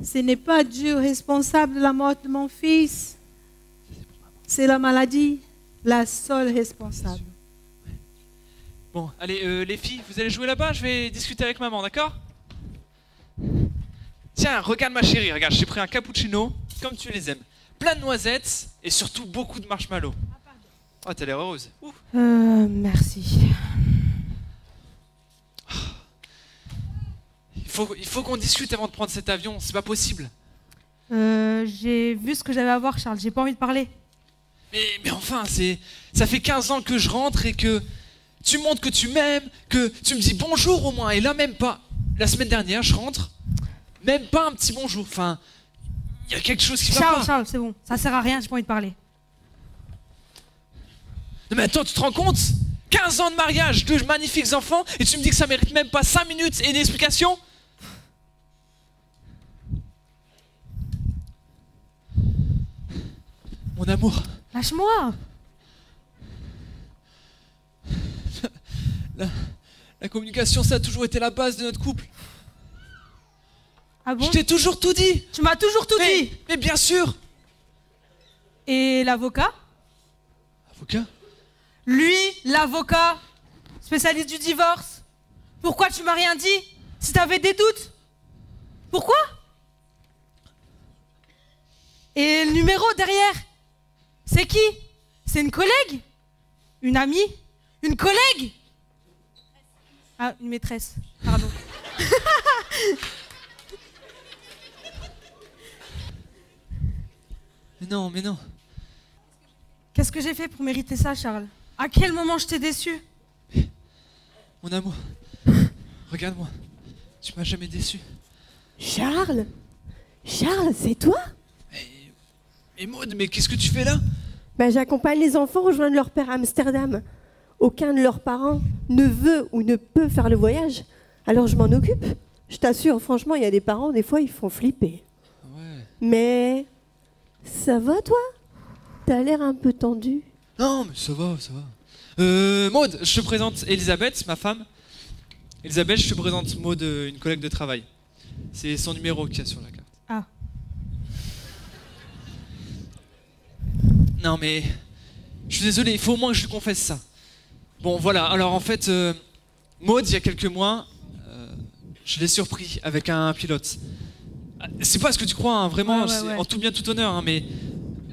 Speaker 17: Ce n'est pas Dieu responsable de la mort de mon fils. C'est la maladie, la seule responsable.
Speaker 15: Bon, allez, les filles, vous allez jouer là-bas, je vais discuter avec maman, d'accord? Tiens, regarde ma chérie, regarde, j'ai pris un cappuccino, comme tu les aimes. Plein de noisettes et surtout beaucoup de marshmallows. Oh, t'as l'air heureuse.
Speaker 16: Merci.
Speaker 15: Il faut qu'on discute avant de prendre cet avion, c'est pas possible.
Speaker 16: J'ai vu ce que j'avais à voir, Charles, j'ai pas envie de parler.
Speaker 15: Mais enfin, ça fait 15 ans que je rentre et que tu montres que tu m'aimes, que tu me dis bonjour au moins. Et là, même pas. La semaine dernière, je rentre, même pas un petit bonjour. Enfin, il y a quelque chose qui va pas.
Speaker 16: Charles, c'est bon. Ça sert à rien, j'ai pas envie de parler.
Speaker 15: Non mais attends, tu te rends compte? 15 ans de mariage, 2 magnifiques enfants, et tu me dis que ça mérite même pas 5 minutes et une explication? Mon amour.
Speaker 16: Lâche-moi.
Speaker 15: La communication, ça a toujours été la base de notre couple.
Speaker 16: Ah bon?
Speaker 15: Je t'ai toujours tout dit.
Speaker 16: Tu m'as toujours tout dit.
Speaker 15: Mais bien sûr.
Speaker 16: Et l'avocat?
Speaker 15: Avocat?
Speaker 16: Lui, l'avocat, spécialiste du divorce. Pourquoi tu m'as rien dit? Si t'avais des doutes. Pourquoi? Et le numéro derrière, c'est qui? C'est une collègue? Une amie? Une collègue? Ah, une maîtresse, pardon.
Speaker 15: Mais non, mais non.
Speaker 16: Qu'est-ce que j'ai fait pour mériter ça, Charles? À quel moment je t'ai déçu?
Speaker 15: Mon amour, regarde-moi. Tu m'as jamais déçu.
Speaker 18: Charles? Charles, c'est toi?
Speaker 15: Et Maud, mais qu'est-ce que tu fais là?
Speaker 18: Ben, j'accompagne les enfants rejoindre leur père à Amsterdam. Aucun de leurs parents ne veut ou ne peut faire le voyage. Alors je m'en occupe. Je t'assure, franchement, il y a des parents, des fois, ils font flipper.
Speaker 15: Ouais.
Speaker 18: Mais ça va, toi? T'as l'air un peu tendu.
Speaker 15: Non, mais ça va, ça va. Maud, je te présente Elisabeth, ma femme. Elisabeth, je te présente Maud, une collègue de travail. C'est son numéro qu'il y a sur la carte.
Speaker 16: Ah.
Speaker 15: Non, mais je suis désolé, il faut au moins que je lui confesse ça. Bon, voilà, alors en fait, Maud, il y a quelques mois, je l'ai surpris avec un pilote. C'est pas ce que tu crois, hein, vraiment,
Speaker 16: Ouais.
Speaker 15: c'est en tout bien tout honneur, hein, mais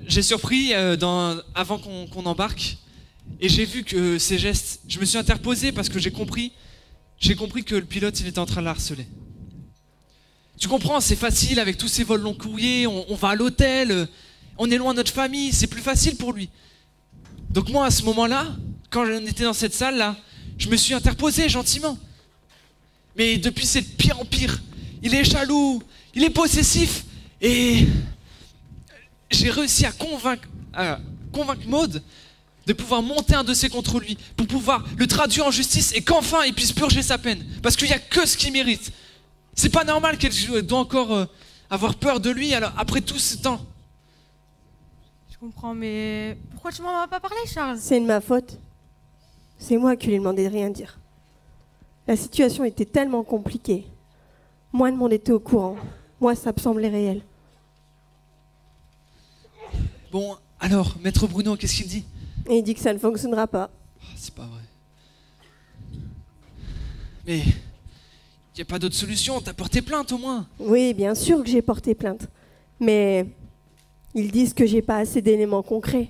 Speaker 15: j'ai surpris avant qu'on embarque, et j'ai vu que ses gestes, je me suis interposé parce que j'ai compris que le pilote, il était en train de la harceler. Tu comprends, c'est facile avec tous ces vols long courriers, on va à l'hôtel, on est loin de notre famille, c'est plus facile pour lui. Donc moi, à ce moment-là, quand on était dans cette salle-là, je me suis interposé gentiment. Mais depuis, c'est de pire en pire. Il est jaloux, il est possessif, et j'ai réussi à convaincre Maud de pouvoir monter un dossier contre lui, pour pouvoir le traduire en justice et qu'enfin il puisse purger sa peine. Parce qu'il n'y a que ce qu'il mérite. C'est pas normal qu'elle doit encore avoir peur de lui alors, après tout ce temps.
Speaker 16: Je comprends, mais pourquoi tu m'en as pas parlé, Charles?
Speaker 18: C'est de ma faute. C'est moi qui lui ai demandé de rien dire. La situation était tellement compliquée. Moins de monde était au courant. Moi, ça me semblait réel.
Speaker 15: Bon, alors, Maître Bruno, qu'est-ce qu'il dit?
Speaker 18: Et il dit que ça ne fonctionnera pas.
Speaker 15: C'est pas vrai. Mais il n'y a pas d'autre solution, t'as porté plainte au moins.
Speaker 18: Oui, bien sûr que j'ai porté plainte. Mais ils disent que j'ai pas assez d'éléments concrets.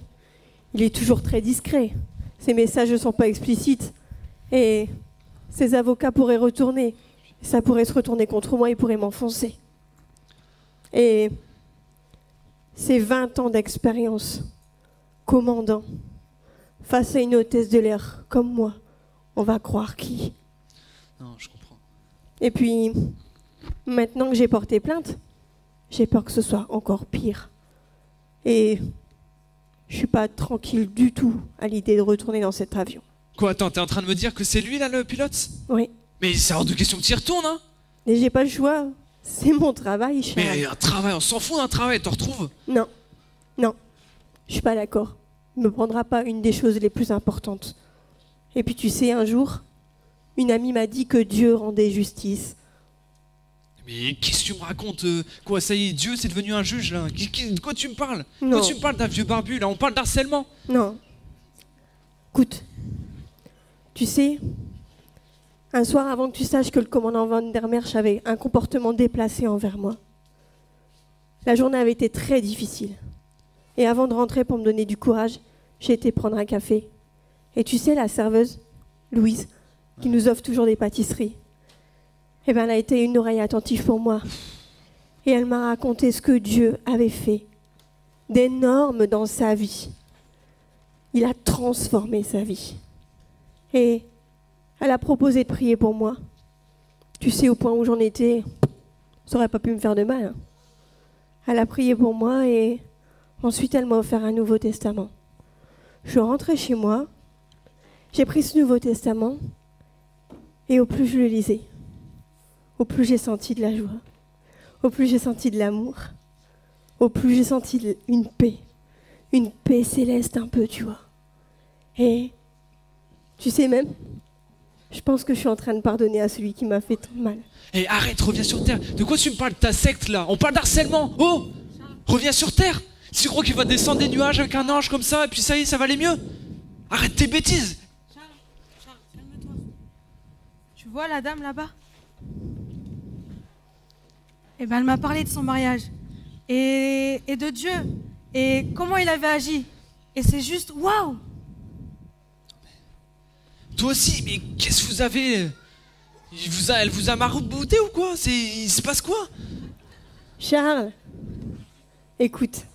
Speaker 18: Il est toujours très discret. Ses messages ne sont pas explicites. Et ses avocats pourraient retourner. Ça pourrait se retourner contre moi, ils pourraient m'enfoncer. Et c'est 20 ans d'expérience. Commandant. Face à une hôtesse de l'air comme moi, on va croire qui?
Speaker 15: Non, je comprends.
Speaker 18: Et puis, maintenant que j'ai porté plainte, j'ai peur que ce soit encore pire. Et je suis pas tranquille du tout à l'idée de retourner dans cet avion.
Speaker 15: Quoi, attends, t'es en train de me dire que c'est lui là le pilote?
Speaker 18: Oui.
Speaker 15: Mais c'est hors de question que tu y retournes, hein?
Speaker 18: Et j'ai pas le choix. C'est mon travail, Charles.
Speaker 15: Mais un travail, on s'en fout d'un travail, t'en retrouves?
Speaker 18: Non. Non. Je suis pas d'accord. Il me prendra pas une des choses les plus importantes. Et puis tu sais, un jour, une amie m'a dit que Dieu rendait justice.
Speaker 15: Mais qu'est-ce que tu me racontes? Quoi, ça y est, Dieu c'est devenu un juge là? De quoi tu me parles?
Speaker 18: Non.
Speaker 15: Quoi tu me parles d'un vieux barbu là? On parle d'harcèlement?
Speaker 18: Non. Écoute, tu sais, un soir avant que tu saches que le commandant Van der Merch avait un comportement déplacé envers moi, la journée avait été très difficile. Et avant de rentrer pour me donner du courage, j'ai été prendre un café. Et tu sais, la serveuse, Louise, qui nous offre toujours des pâtisseries, eh ben, elle a été une oreille attentive pour moi. Et elle m'a raconté ce que Dieu avait fait d'énorme dans sa vie. Il a transformé sa vie. Et elle a proposé de prier pour moi. Tu sais, au point où j'en étais, ça n'aurait pas pu me faire de mal. Hein. Elle a prié pour moi et ensuite elle m'a offert un Nouveau Testament. Je rentrais chez moi, j'ai pris ce Nouveau Testament et au plus je le lisais, au plus j'ai senti de la joie, au plus j'ai senti de l'amour, au plus j'ai senti une paix céleste un peu, tu vois. Et tu sais même, je pense que je suis en train de pardonner à celui qui m'a fait tant de mal.
Speaker 15: Eh, arrête, reviens sur Terre. De quoi tu me parles de ta secte là? On parle d'harcèlement. Oh, reviens sur Terre. Tu crois qu'il va descendre des nuages avec un ange comme ça et puis ça y est, ça va aller mieux? Arrête tes bêtises.
Speaker 16: Charles, calme-toi. Tu vois la dame là-bas? Eh ben, elle m'a parlé de son mariage et de Dieu et comment il avait agi. Et c'est juste waouh!
Speaker 15: Toi aussi, mais qu'est-ce que vous avez? Elle vous a marabouté ou quoi? Il se passe quoi?
Speaker 18: Charles, écoute,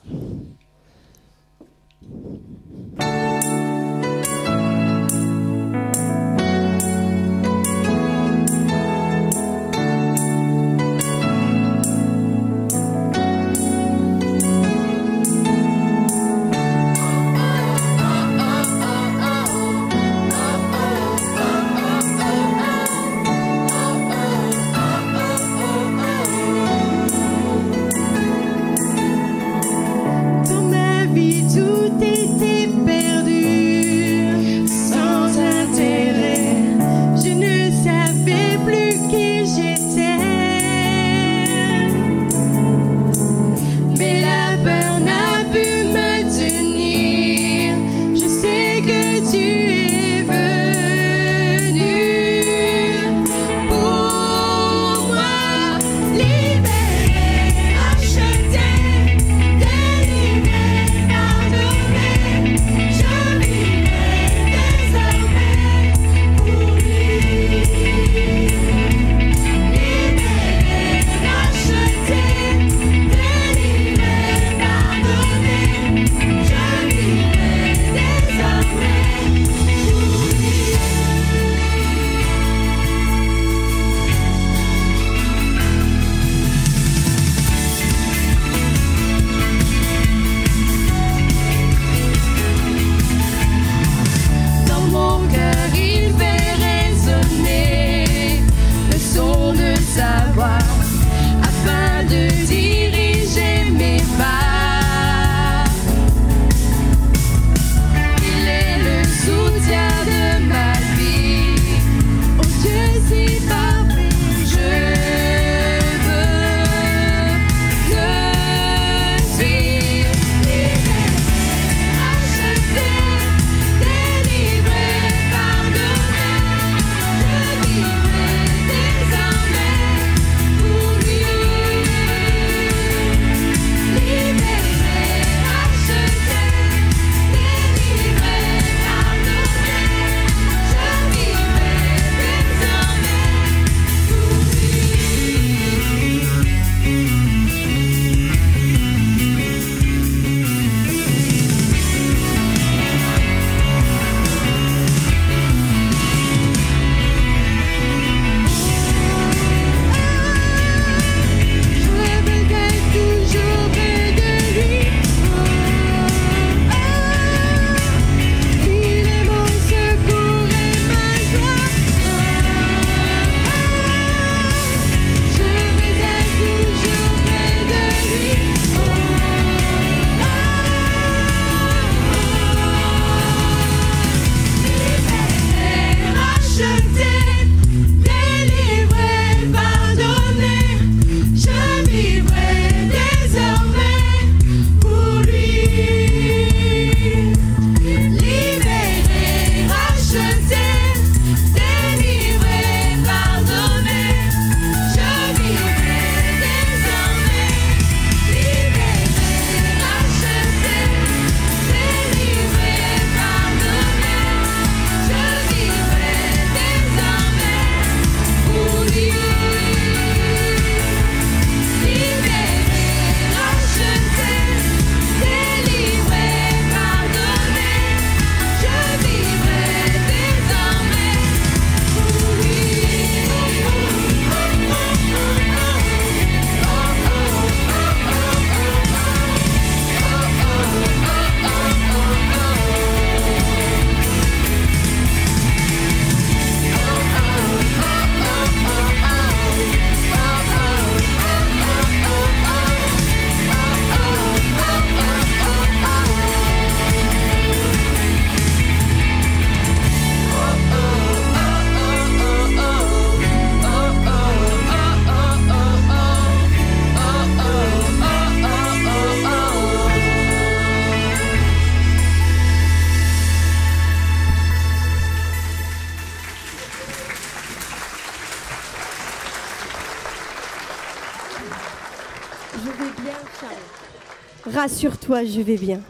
Speaker 18: Rassure-toi, je vais bien.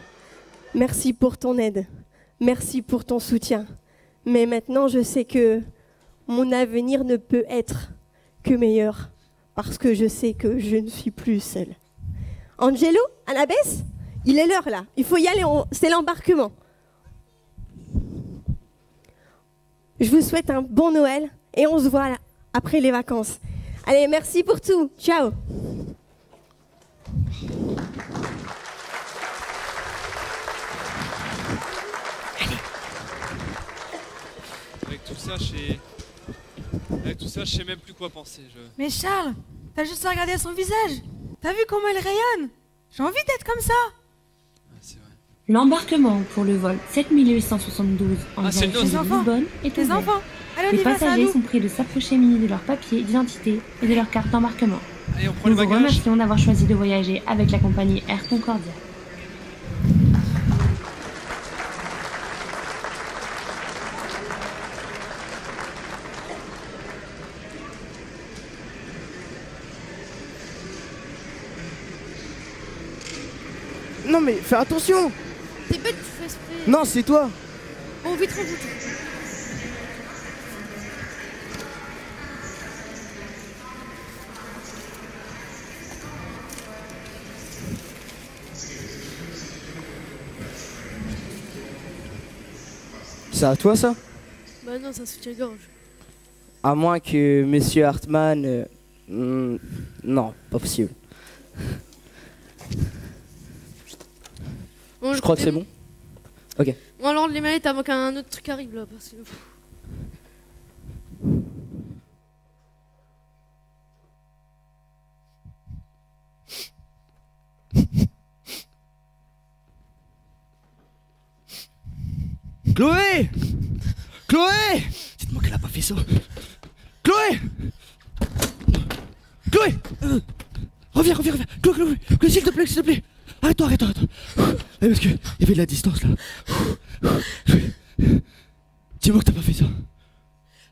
Speaker 18: Merci pour ton aide. Merci pour ton soutien. Mais maintenant, je sais que mon avenir ne peut être que meilleur. Parce que je sais que je ne suis plus seule. Angelo, Annabeth, il est l'heure là. Il faut y aller, c'est l'embarquement. Je vous souhaite un bon Noël et on se voit là, après les vacances. Allez, merci pour tout. Ciao.
Speaker 15: Avec tout ça, je sais même plus quoi penser.
Speaker 16: Mais Charles, t'as juste à regarder son visage. T'as vu comment elle rayonne? J'ai envie d'être comme ça.
Speaker 9: L'embarquement pour le vol 7872 en direction de Lisbonne est
Speaker 16: Les
Speaker 9: ouvert.
Speaker 16: enfants, allez, on
Speaker 9: Les
Speaker 16: y va, c'est à
Speaker 9: passagers
Speaker 16: nous.
Speaker 9: sont priés de s'approcher munis de leurs papiers d'identité et de leur carte d'embarquement.
Speaker 15: Allez, on prend
Speaker 9: Nous
Speaker 15: le
Speaker 9: vous
Speaker 15: bagage.
Speaker 9: remercions d'avoir choisi de voyager avec la compagnie Air Concordia.
Speaker 13: Non mais fais attention.
Speaker 14: T'es bête, tu fais exprès.
Speaker 13: Non, c'est toi.
Speaker 14: Bon, vite, on tout.
Speaker 13: C'est à toi ça?
Speaker 14: Bah non, c'est un soutien-gorge.
Speaker 13: À moins que Monsieur Hartmann... non, pas possible.
Speaker 14: Bon,
Speaker 13: Je crois que c'est bon. Ok.
Speaker 14: Bon, alors les manettes avant qu'un autre truc arrive là. Parce que...
Speaker 12: Chloé! Chloé! Dites-moi qu'elle a pas fait ça. Chloé! Chloé! Reviens. Chloé, s'il te plaît. Arrête-toi. Parce qu'il y avait de la distance là. Chloé. Dis-moi que t'as pas fait ça.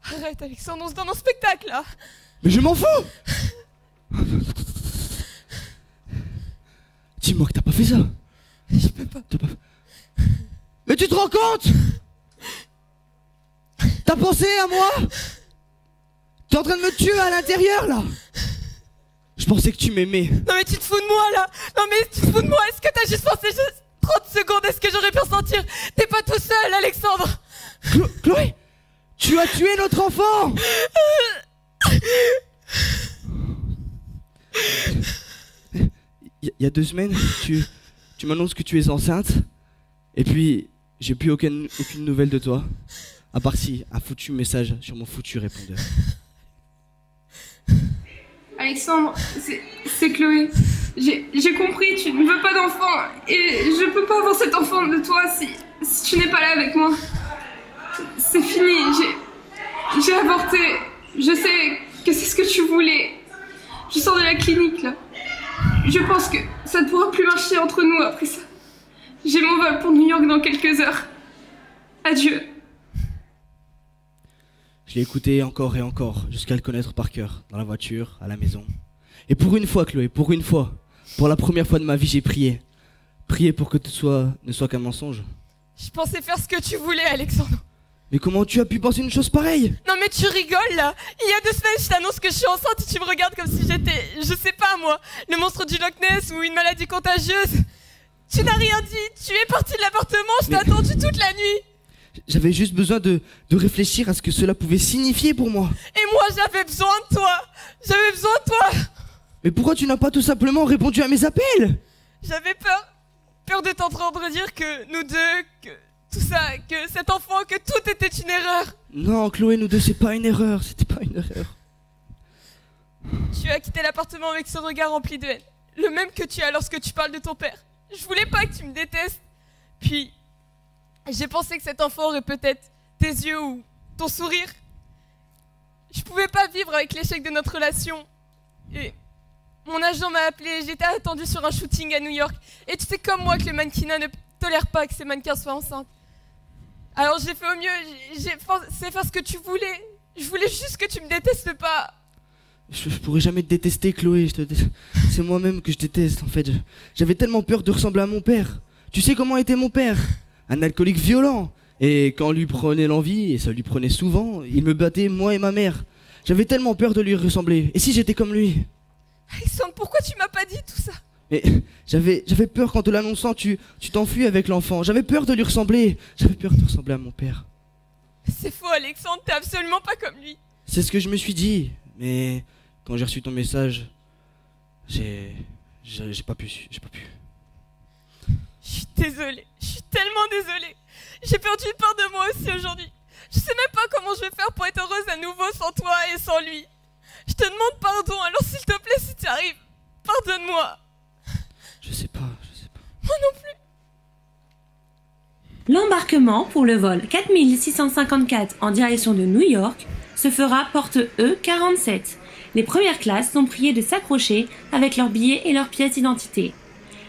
Speaker 11: Arrête, Alexandre, on se donne un spectacle là.
Speaker 12: Mais je m'en fous! Dis-moi que t'as pas fait ça.
Speaker 11: Je peux pas.
Speaker 12: Mais tu te rends compte? T'as pensé à moi? T'es en train de me tuer à l'intérieur là. Je pensais que tu m'aimais.
Speaker 11: Non mais tu te fous de moi là. Non mais tu te fous de moi. Est-ce que t'as juste pensé juste 30 secondes? Est-ce que j'aurais pu ressentir? T'es pas tout seul, Alexandre.
Speaker 12: Chloé, tu as tué notre enfant. Il y a 2 semaines, tu m'annonces que tu es enceinte. Et puis, j'ai plus aucune nouvelle de toi. À part si, un foutu message sur mon foutu répondeur.
Speaker 19: Alexandre, c'est Chloé. J'ai compris, tu ne veux pas d'enfant. Et je peux pas avoir cet enfant de toi si tu n'es pas là avec moi. C'est fini, j'ai avorté. Je sais que c'est ce que tu voulais. Je sors de la clinique là. Je pense que ça ne pourra plus marcher entre nous après ça. J'ai mon vol pour New York dans quelques heures. Adieu.
Speaker 12: Je l'ai écouté encore et encore, jusqu'à le connaître par cœur, dans la voiture, à la maison. Et pour une fois, Chloé, pour une fois, pour la première fois de ma vie, j'ai prié. Prié pour que tout ne soit qu'un mensonge.
Speaker 11: Je pensais faire ce que tu voulais, Alexandre.
Speaker 12: Mais comment tu as pu penser une chose pareille?
Speaker 11: Non mais tu rigoles là. Il y a 2 semaines, je t'annonce que je suis enceinte et tu me regardes comme si j'étais, je sais pas moi, le monstre du Loch Ness ou une maladie contagieuse. Tu n'as rien dit. Tu es parti de l'appartement, je t'ai attendu toute la nuit.
Speaker 12: J'avais juste besoin de réfléchir à ce que cela pouvait signifier pour moi.
Speaker 11: Et moi, j'avais besoin de toi. J'avais besoin de toi.
Speaker 12: Mais pourquoi tu n'as pas tout simplement répondu à mes appels?
Speaker 11: J'avais peur de t'entendre dire que nous deux, que tout ça, que cet enfant, que tout était une erreur.
Speaker 12: Non, Chloé, nous deux, c'est pas une erreur. C'était pas une erreur.
Speaker 11: Tu as quitté l'appartement avec ce regard rempli de haine. Le même que tu as lorsque tu parles de ton père. Je voulais pas que tu me détestes. Puis, j'ai pensé que cet enfant aurait peut-être tes yeux ou ton sourire. Je pouvais pas vivre avec l'échec de notre relation. Et mon agent m'a appelé, j'étais attendue sur un shooting à New York. Et tu sais comme moi que le mannequinat ne tolère pas que ces mannequins soient enceintes. Alors j'ai fait au mieux, j'ai fait faire ce que tu voulais. Je voulais juste que tu me détestes pas.
Speaker 12: Je pourrais jamais te détester, Chloé. C'est moi-même que je déteste, en fait. J'avais tellement peur de ressembler à mon père. Tu sais comment était mon père? Un alcoolique violent. Et quand lui prenait l'envie, et ça lui prenait souvent, il me battait, moi et ma mère. J'avais tellement peur de lui ressembler. Et si j'étais comme lui?
Speaker 11: Alexandre, pourquoi tu m'as pas dit tout ça?
Speaker 12: Mais j'avais peur qu'en te l'annonçant, tu t'enfuis avec l'enfant. J'avais peur de lui ressembler. J'avais peur de ressembler à mon père.
Speaker 11: C'est faux, Alexandre, t'es absolument pas comme lui.
Speaker 12: C'est ce que je me suis dit. Mais quand j'ai reçu ton message, j'ai pas pu.
Speaker 11: Je suis désolée, je suis tellement désolée. J'ai perdu une part de moi aussi aujourd'hui. Je sais même pas comment je vais faire pour être heureuse à nouveau sans toi et sans lui. Je te demande pardon, alors s'il te plaît, si tu arrives, pardonne-moi.
Speaker 12: Je sais pas.
Speaker 11: Moi non plus.
Speaker 9: L'embarquement pour le vol 4654 en direction de New York se fera porte E47. Les premières classes sont priées de s'accrocher avec leurs billets et leurs pièces d'identité.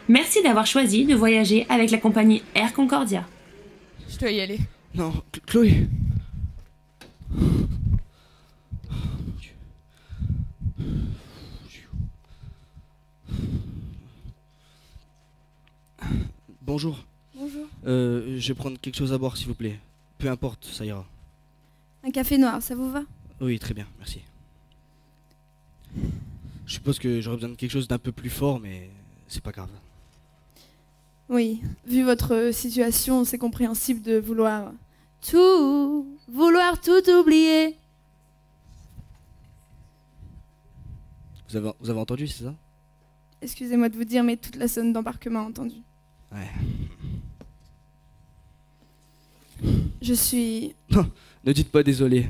Speaker 9: Merci d'avoir choisi de voyager avec la compagnie Air Concordia.
Speaker 11: Je dois y aller.
Speaker 12: Non, Chloé. Bonjour.
Speaker 11: Bonjour.
Speaker 12: Je vais prendre quelque chose à boire, s'il vous plaît. Peu importe, ça ira.
Speaker 11: Un café noir, ça vous va?
Speaker 12: Oui, très bien, merci. Je suppose que j'aurais besoin de quelque chose d'un peu plus fort, mais c'est pas grave.
Speaker 11: Oui, vu votre situation, c'est compréhensible de vouloir tout oublier.
Speaker 12: Vous avez entendu, c'est ça?
Speaker 11: Excusez-moi de vous dire, mais toute la zone d'embarquement a entendu.
Speaker 12: Ouais.
Speaker 11: Je suis...
Speaker 12: Non, ne dites pas désolé.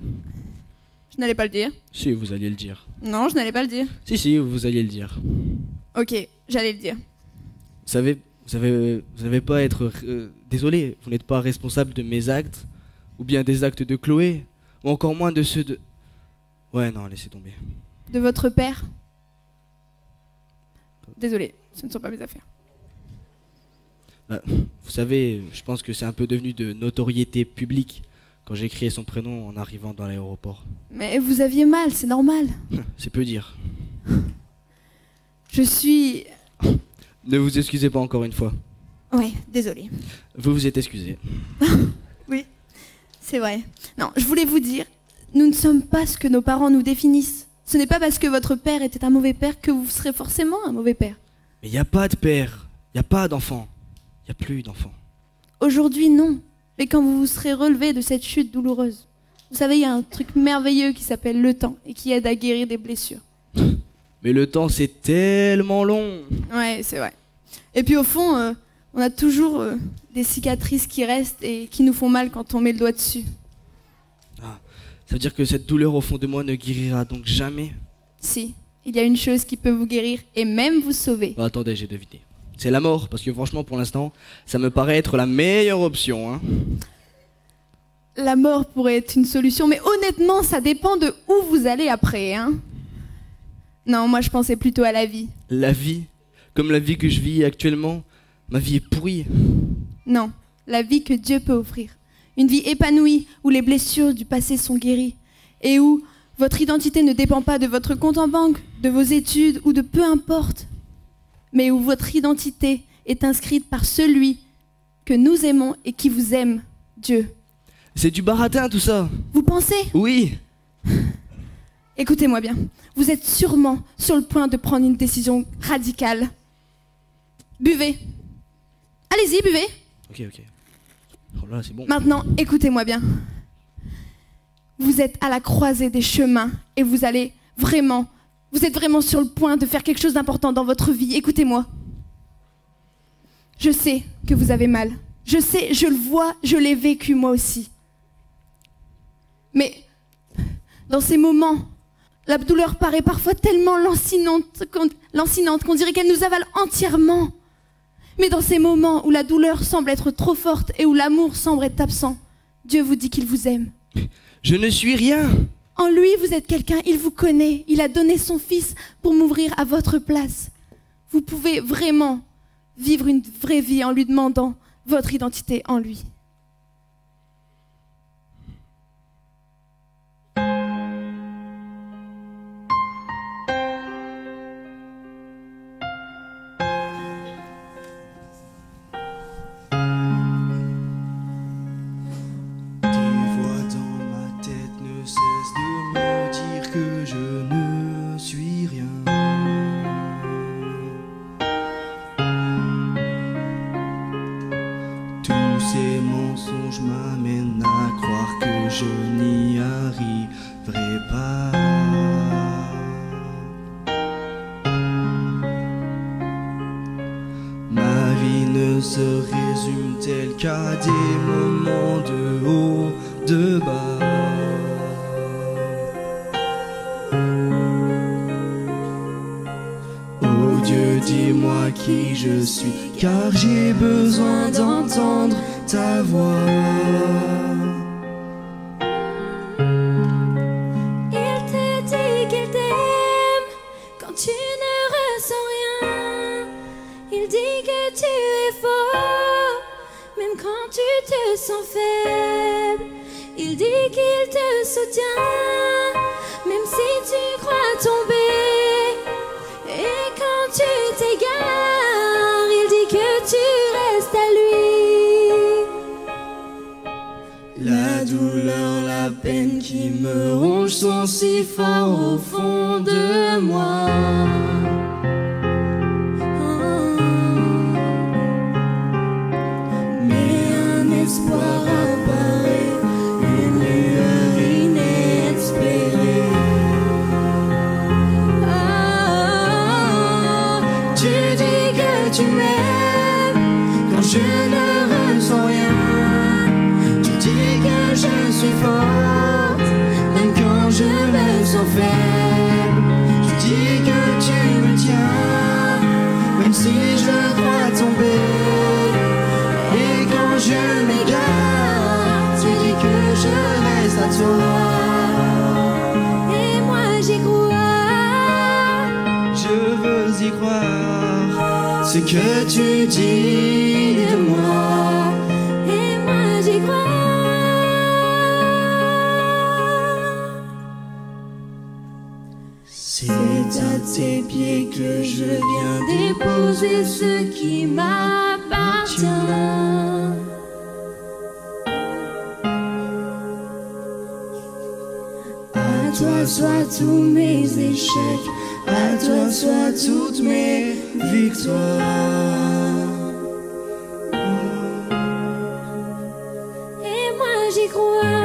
Speaker 11: Je n'allais pas le dire.
Speaker 12: Si, vous alliez le dire.
Speaker 11: Non, je n'allais pas le dire.
Speaker 12: Si, vous alliez le dire.
Speaker 11: Ok, j'allais le dire.
Speaker 12: Vous savez pas être désolé. Vous n'êtes pas responsable de mes actes, ou bien des actes de Chloé, ou encore moins de ceux de... Ouais, non, laissez tomber.
Speaker 11: De votre père? Désolé, ce ne sont pas mes affaires.
Speaker 12: Vous savez, je pense que c'est un peu devenu de notoriété publique quand j'ai crié son prénom en arrivant dans l'aéroport.
Speaker 11: Mais vous aviez mal, c'est normal.
Speaker 12: C'est peu dire.
Speaker 11: Je suis...
Speaker 12: Ne vous excusez pas encore une fois.
Speaker 11: Ouais, désolé.
Speaker 12: Vous vous êtes excusé.
Speaker 11: Oui, c'est vrai. Non, je voulais vous dire, nous ne sommes pas ce que nos parents nous définissent. Ce n'est pas parce que votre père était un mauvais père que vous serez forcément un mauvais père.
Speaker 12: Mais il n'y a pas de père, il n'y a pas d'enfant, il n'y a plus d'enfant.
Speaker 11: Aujourd'hui, non. Mais quand vous vous serez relevé de cette chute douloureuse, vous savez, il y a un truc merveilleux qui s'appelle le temps et qui aide à guérir des blessures.
Speaker 12: Mais le temps, c'est tellement long.
Speaker 11: Ouais, c'est vrai. Et puis au fond, on a toujours des cicatrices qui restent et qui nous font mal quand on met le doigt dessus.
Speaker 12: Ah, ça veut dire que cette douleur au fond de moi ne guérira donc jamais?
Speaker 11: Si, il y a une chose qui peut vous guérir et même vous sauver.
Speaker 12: Bah, attendez, j'ai deviné. C'est la mort, parce que franchement, pour l'instant, ça me paraît être la meilleure option. Hein.
Speaker 11: La mort pourrait être une solution, mais honnêtement, ça dépend de où vous allez après. Hein. Non, moi je pensais plutôt à la vie.
Speaker 12: La vie? Comme la vie que je vis actuellement? Ma vie est pourrie.
Speaker 11: Non, la vie que Dieu peut offrir. Une vie épanouie, où les blessures du passé sont guéries, et où votre identité ne dépend pas de votre compte en banque, de vos études ou de peu importe, mais où votre identité est inscrite par celui que nous aimons et qui vous aime, Dieu.
Speaker 12: C'est du baratin tout ça.
Speaker 11: Vous pensez?
Speaker 12: Oui.
Speaker 11: Écoutez-moi bien, vous êtes sûrement sur le point de prendre une décision radicale. Buvez. Allez-y, buvez.
Speaker 12: Ok. Oh là, c'est bon.
Speaker 11: Maintenant, écoutez-moi bien. Vous êtes à la croisée des chemins et vous êtes vraiment sur le point de faire quelque chose d'important dans votre vie. Écoutez-moi. Je sais que vous avez mal. Je sais, je le vois, je l'ai vécu moi aussi. Mais dans ces moments, la douleur paraît parfois tellement lancinante qu'on dirait qu'elle nous avale entièrement. Mais dans ces moments où la douleur semble être trop forte et où l'amour semble être absent, Dieu vous dit qu'il vous aime.
Speaker 12: Je ne suis rien.
Speaker 11: En lui, vous êtes quelqu'un, il vous connaît, il a donné son fils pour m'ouvrir à votre place. Vous pouvez vraiment vivre une vraie vie en lui demandant votre identité en lui.
Speaker 20: ces mensonges m'amènent à croire que je n'y arriverai pas. Ma vie ne se résume-t-elle qu'à des moments de haut, de bas? Oh Dieu, dis-moi qui je suis, car j'ai besoin d'entendre ta voix.
Speaker 7: Il te dit qu'il t'aime quand tu ne ressens rien. Il dit que tu es fort, même quand tu te sens faible. Il dit qu'il te soutient, même si tu crois tomber. Et quand tu t'égares, il dit que tu restes à lui.
Speaker 20: La douleur, la peine qui me ronge sont si forts au fond de moi. Mais un espoir apparaît, une lueur inespérée. Tu dis que tu m'aimes quand je ne ressens rien. Tu dis que je suis forte même quand je me sens faible. Tu dis que tu me tiens même si je crois tomber. Et quand je m'égare, tu dis que je reste à toi.
Speaker 7: Et moi j'y crois.
Speaker 20: Je veux y croire ce que tu dis de moi.
Speaker 7: Et moi j'y crois.
Speaker 20: C'est à tes pieds que je viens déposer ce qui m'appartient. À toi soient tous mes échecs, à toi soient toutes mes victoires.
Speaker 7: Et moi j'y crois.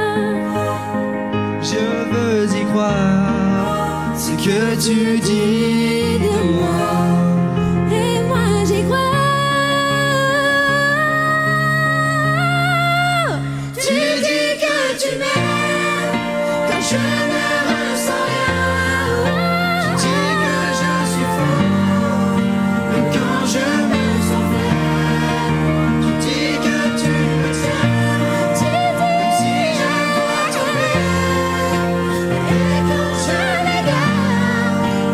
Speaker 20: Je veux y croire ce que tu dis de moi.
Speaker 7: Et moi j'y crois.
Speaker 20: Tu dis que tu m'aimes quand je ne ressens rien. Tu dis que je suis fort même quand je me sens faible. Tu dis que tu me tiens même si je crois tomber. Et quand je m'égare,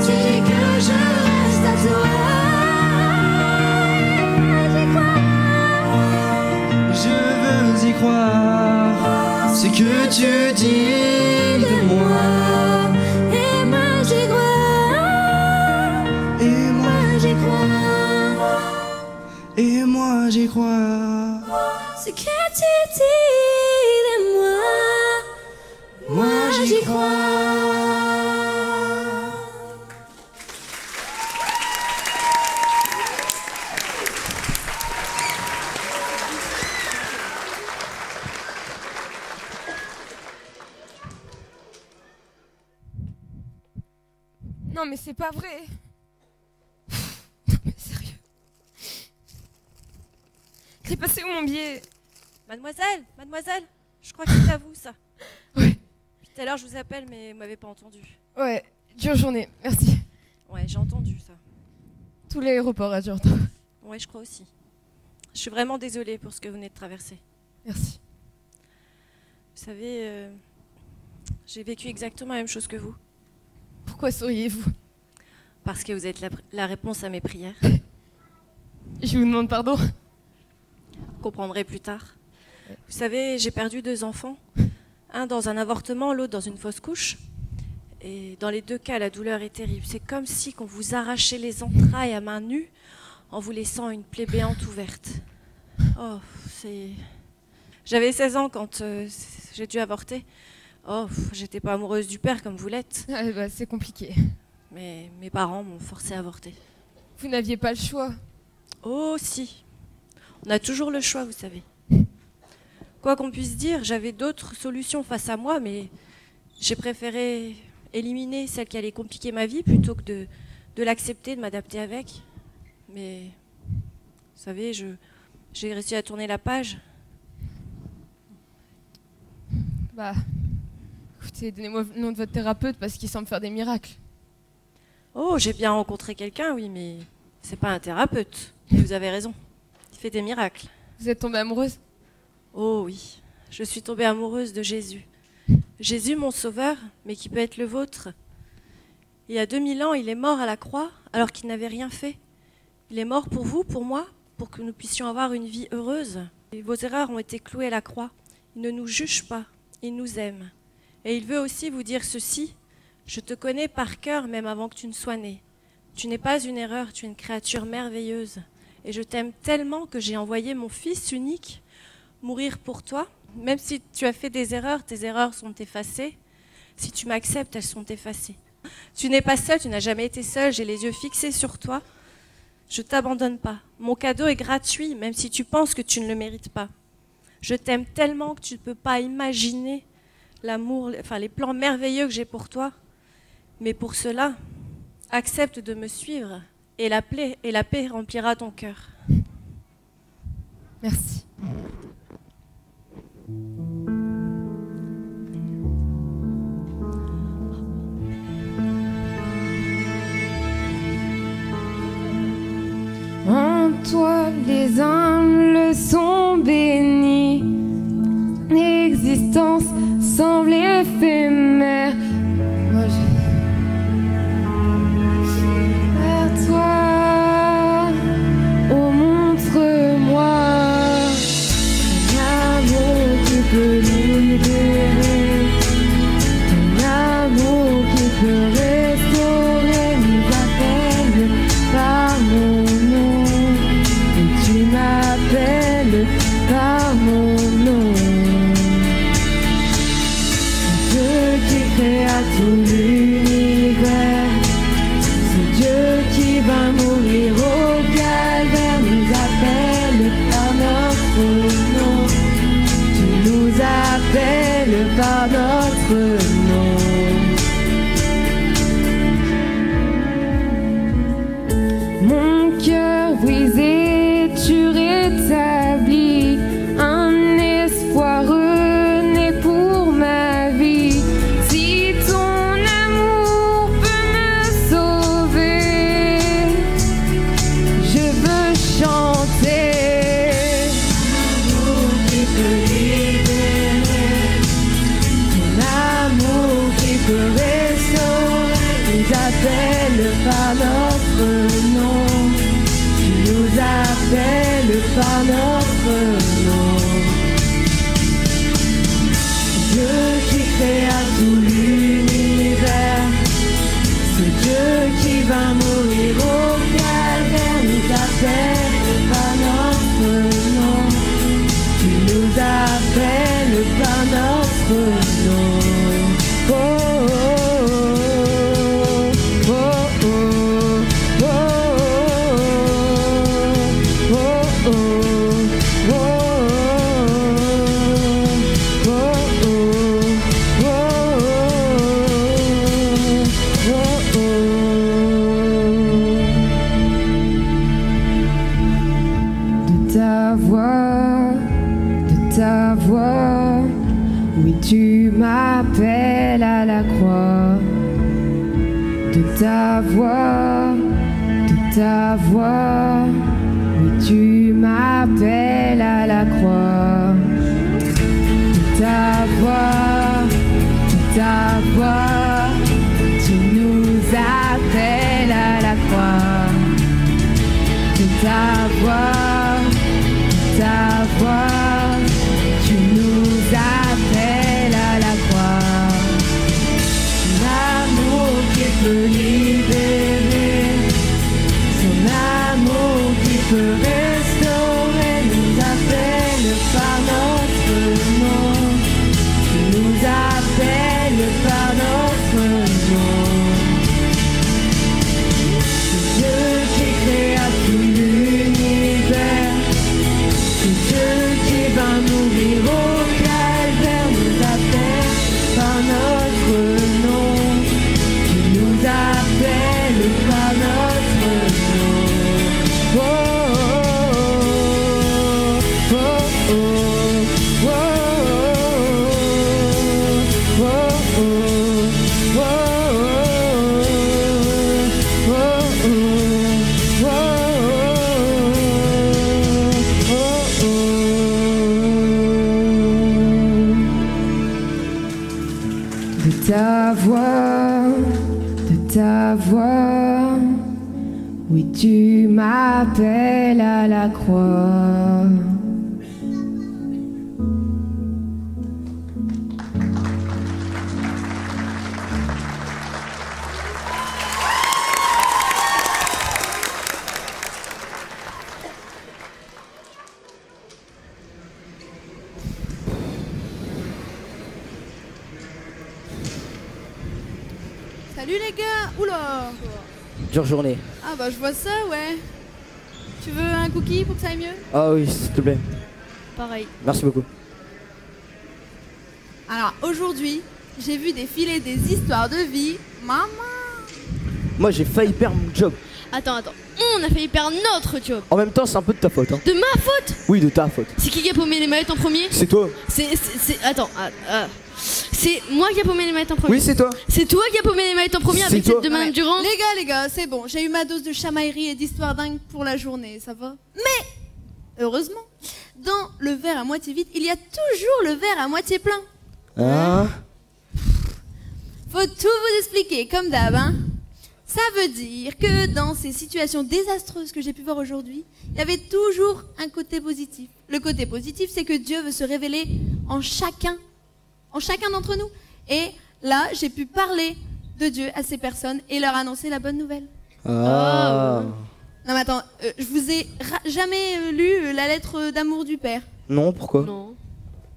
Speaker 20: tu dis que je reste à toi. Je veux y croire ce que tu dis de moi.
Speaker 7: Et moi j'y crois.
Speaker 20: Et moi
Speaker 7: j'y crois.
Speaker 20: Et moi j'y crois.
Speaker 7: Ce que tu dis de moi.
Speaker 20: Moi j'y crois.
Speaker 11: Non mais c'est pas vrai. Non mais sérieux. C'est passé où mon billet?
Speaker 21: Mademoiselle, mademoiselle, je crois que c'est à vous ça.
Speaker 11: Ouais.
Speaker 21: Tout à l'heure je vous appelle mais vous m'avez pas entendu.
Speaker 11: Ouais, dure journée, merci.
Speaker 21: Ouais, j'ai entendu ça.
Speaker 11: Tout l'aéroport a dur temps.
Speaker 21: Ouais, je crois aussi. Je suis vraiment désolée pour ce que vous venez de traverser.
Speaker 11: Merci.
Speaker 21: Vous savez, j'ai vécu exactement la même chose que vous.
Speaker 11: Pourquoi souriez-vous?
Speaker 21: Parce que vous êtes la réponse à mes prières.
Speaker 11: Je vous demande pardon.
Speaker 21: Vous comprendrez plus tard. Vous savez, j'ai perdu 2 enfants. Un dans un avortement, l'autre dans une fausse couche. Et dans les 2 cas, la douleur est terrible. C'est comme si on vous arrachait les entrailles à main nue en vous laissant une plaie béante ouverte. Oh, c'est... J'avais 16 ans quand j'ai dû avorter. Oh, j'étais pas amoureuse du père comme vous l'êtes.
Speaker 11: Ah, bah, c'est compliqué.
Speaker 21: Mais mes parents m'ont forcé à avorter.
Speaker 11: Vous n'aviez pas le choix.
Speaker 21: Oh si. On a toujours le choix, vous savez. Quoi qu'on puisse dire, j'avais d'autres solutions face à moi, mais j'ai préféré éliminer celle qui allait compliquer ma vie plutôt que de l'accepter, de m'adapter avec. Mais, vous savez, j'ai réussi à tourner la page.
Speaker 11: Bah, écoutez, donnez-moi le nom de votre thérapeute parce qu'il semble faire des miracles.
Speaker 21: Oh, j'ai bien rencontré quelqu'un, oui, mais c'est pas un thérapeute. Et vous avez raison, il fait des miracles.
Speaker 11: Vous êtes tombée amoureuse?
Speaker 21: Oh oui, je suis tombée amoureuse de Jésus. Jésus, mon sauveur, mais qui peut être le vôtre. Il y a 2000 ans, il est mort à la croix alors qu'il n'avait rien fait. Il est mort pour vous, pour moi, pour que nous puissions avoir une vie heureuse. Et vos erreurs ont été clouées à la croix. Il ne nous juge pas, il nous aime. Et il veut aussi vous dire ceci: je te connais par cœur même avant que tu ne sois né. Tu n'es pas une erreur, tu es une créature merveilleuse. Et je t'aime tellement que j'ai envoyé mon fils unique mourir pour toi. Même si tu as fait des erreurs, tes erreurs sont effacées. Si tu m'acceptes, elles sont effacées. Tu n'es pas seul, tu n'as jamais été seul, j'ai les yeux fixés sur toi. Je ne t'abandonne pas. Mon cadeau est gratuit, même si tu penses que tu ne le mérites pas. Je t'aime tellement que tu ne peux pas imaginer l'amour, enfin les plans merveilleux que j'ai pour toi. Mais pour cela, accepte de me suivre et la paix remplira ton cœur.
Speaker 11: Merci.
Speaker 1: En toi, les âmes le sont bénies. L'existence semble éphémère. Moi, vers toi, oh montre-moi un amour qui peut libérer, un amour qui peut restaurer. Nous appelle par mon nom, et tu m'appelles par mon nom. Dieu qui créa tout l'univers, c'est Dieu qui va mourir au calvaire, nous appelle par notre nom. Tu nous appelles par notre nom. Mon cœur brisé, tu rétablis un espoir rené pour ma vie. Si ton amour peut me sauver, je veux chanter. L'amour qui peut libérer, ton amour qui peut restaurer, nous appelle par notre nom. Tu nous appelles par notre nom. Dieu qui créa tout l'univers, c'est Dieu qui va mourir au calvaire, nous appelle par notre nom. Tu nous appelles par notre nom. Oh, oh, oh, oh, oh, oh, oh, de ta voix, oui tu m'appelles à la croix. De ta voix, oui tu m'appelles à la croix. De ta voix, tu nous appelles à la croix. De ta voix, tu nous appelles à la croix. L'amour qui peut libérer, son amour qui peut restaurer, nous appelle par notre nom. Tu nous appelles par notre nom. C'est Dieu qui créa tout l'univers, c'est Dieu qui va mourir au ta voix, de ta voix. Oui, tu m'appelles à la croix.
Speaker 11: Salut les gars. Oula.
Speaker 13: Dure journée.
Speaker 11: Ah bah je vois ça, ouais. Tu veux un cookie pour que ça aille mieux?
Speaker 13: Ah oui, s'il te plaît.
Speaker 11: Pareil.
Speaker 13: Merci beaucoup.
Speaker 11: Alors aujourd'hui, j'ai vu défiler des histoires de vie. Maman.
Speaker 13: Moi, j'ai failli perdre mon job.
Speaker 14: Attends, on a failli perdre notre job.
Speaker 13: En même temps, c'est un peu de ta faute. Hein.
Speaker 14: De ma faute?
Speaker 13: Oui, de ta faute.
Speaker 14: C'est qui a paumé les maillettes en premier?
Speaker 13: C'est toi.
Speaker 14: Attends, c'est moi qui a paumé les maillettes en premier?
Speaker 13: Oui, c'est toi.
Speaker 14: C'est toi qui a paumé les maillettes en premier avec celle de Madame Durand?
Speaker 11: Les gars, c'est bon. J'ai eu ma dose de chamaillerie et d'histoires dingues pour la journée, ça va? Mais, heureusement, dans le verre à moitié vide, il y a toujours le verre à moitié plein.
Speaker 13: Hein?
Speaker 11: Faut tout vous expliquer, comme d'hab, hein. Ça veut dire que dans ces situations désastreuses que j'ai pu voir aujourd'hui, il y avait toujours un côté positif. Le côté positif, c'est que Dieu veut se révéler en chacun d'entre nous. Et là, j'ai pu parler de Dieu à ces personnes et leur annoncer la bonne nouvelle.
Speaker 13: Ah.
Speaker 11: Non mais attends, je vous ai jamais lu la lettre d'amour du Père.
Speaker 13: Non, pourquoi?
Speaker 14: Non.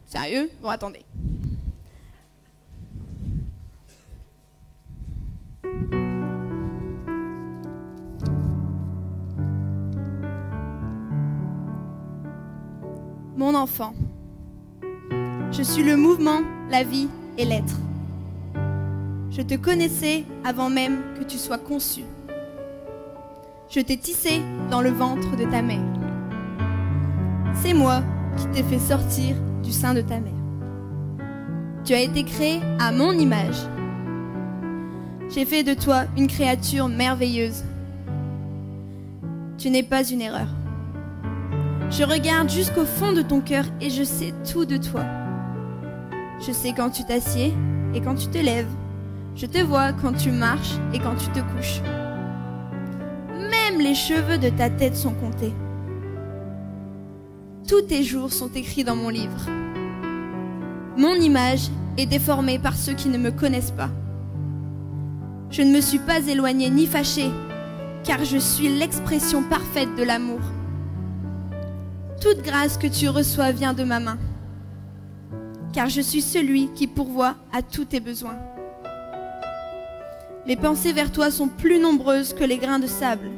Speaker 11: Sérieux? Bon, attendez. Mon enfant, je suis le mouvement, la vie et l'être. Je te connaissais avant même que tu sois conçu. Je t'ai tissé dans le ventre de ta mère. C'est moi qui t'ai fait sortir du sein de ta mère. Tu as été créé à mon image. J'ai fait de toi une créature merveilleuse. Tu n'es pas une erreur. Je regarde jusqu'au fond de ton cœur et je sais tout de toi. Je sais quand tu t'assieds et quand tu te lèves. Je te vois quand tu marches et quand tu te couches. Même les cheveux de ta tête sont comptés. Tous tes jours sont écrits dans mon livre. Mon image est déformée par ceux qui ne me connaissent pas. Je ne me suis pas éloignée ni fâchée, car je suis l'expression parfaite de l'amour. Toute grâce que tu reçois vient de ma main, car je suis celui qui pourvoit à tous tes besoins. Mes pensées vers toi sont plus nombreuses que les grains de sable.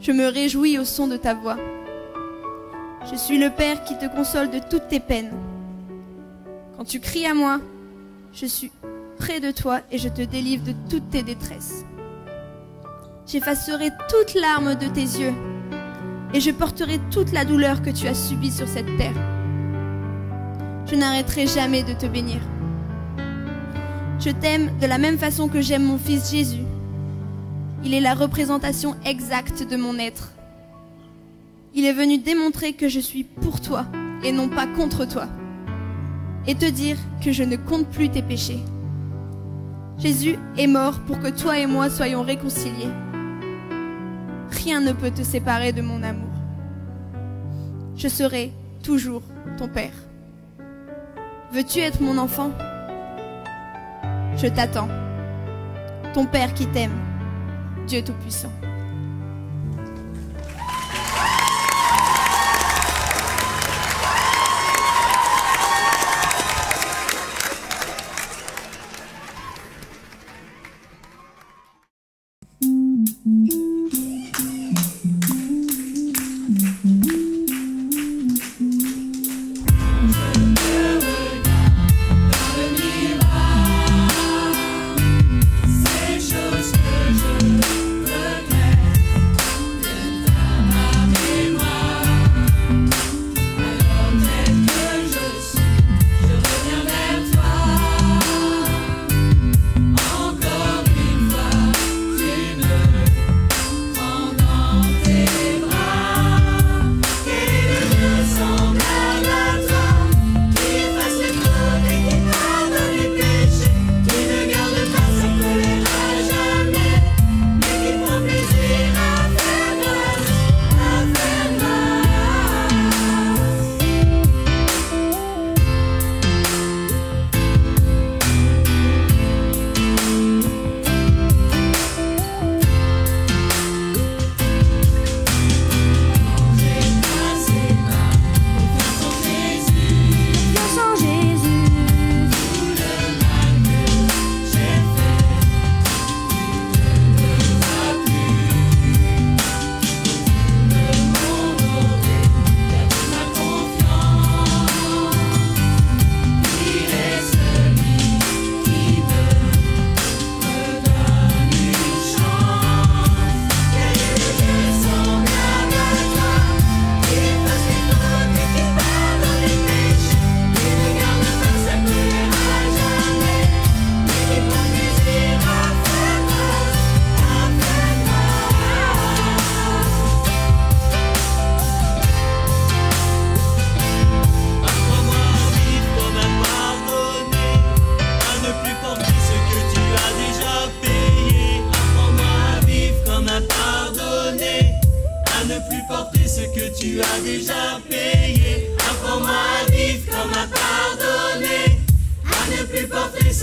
Speaker 11: Je me réjouis au son de ta voix. Je suis le Père qui te console de toutes tes peines. Quand tu cries à moi, je suis près de toi et je te délivre de toutes tes détresses. J'effacerai toute larme de tes yeux et je porterai toute la douleur que tu as subie sur cette terre. Je n'arrêterai jamais de te bénir. Je t'aime de la même façon que j'aime mon fils Jésus. Il est la représentation exacte de mon être. Il est venu démontrer que je suis pour toi et non pas contre toi, et te dire que je ne compte plus tes péchés. Jésus est mort pour que toi et moi soyons réconciliés. Rien ne peut te séparer de mon amour. Je serai toujours ton Père. Veux-tu être mon enfant? Je t'attends. Ton Père qui t'aime, Dieu Tout-Puissant.
Speaker 20: Ces choses que je regrette.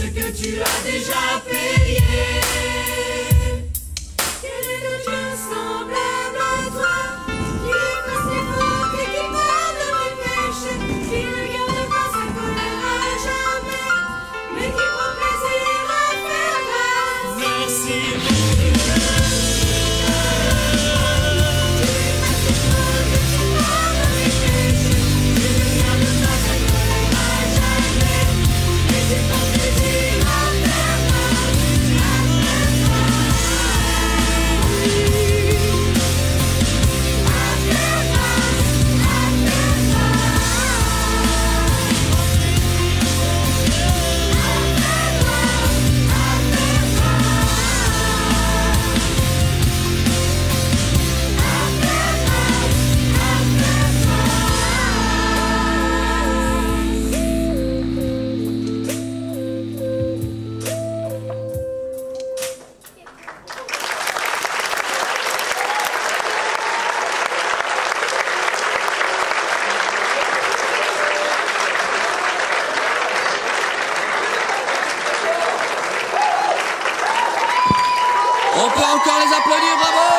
Speaker 20: ce que tu as déjà payé. Quel est le Dieu semblable à toi, qui efface les fautes et qui pardonne les péchés, qui ne garde pas sa colère à jamais, mais qui prend plaisir à faire grâce. Merci mon Dieu.
Speaker 2: On peut encore les applaudir, bravo!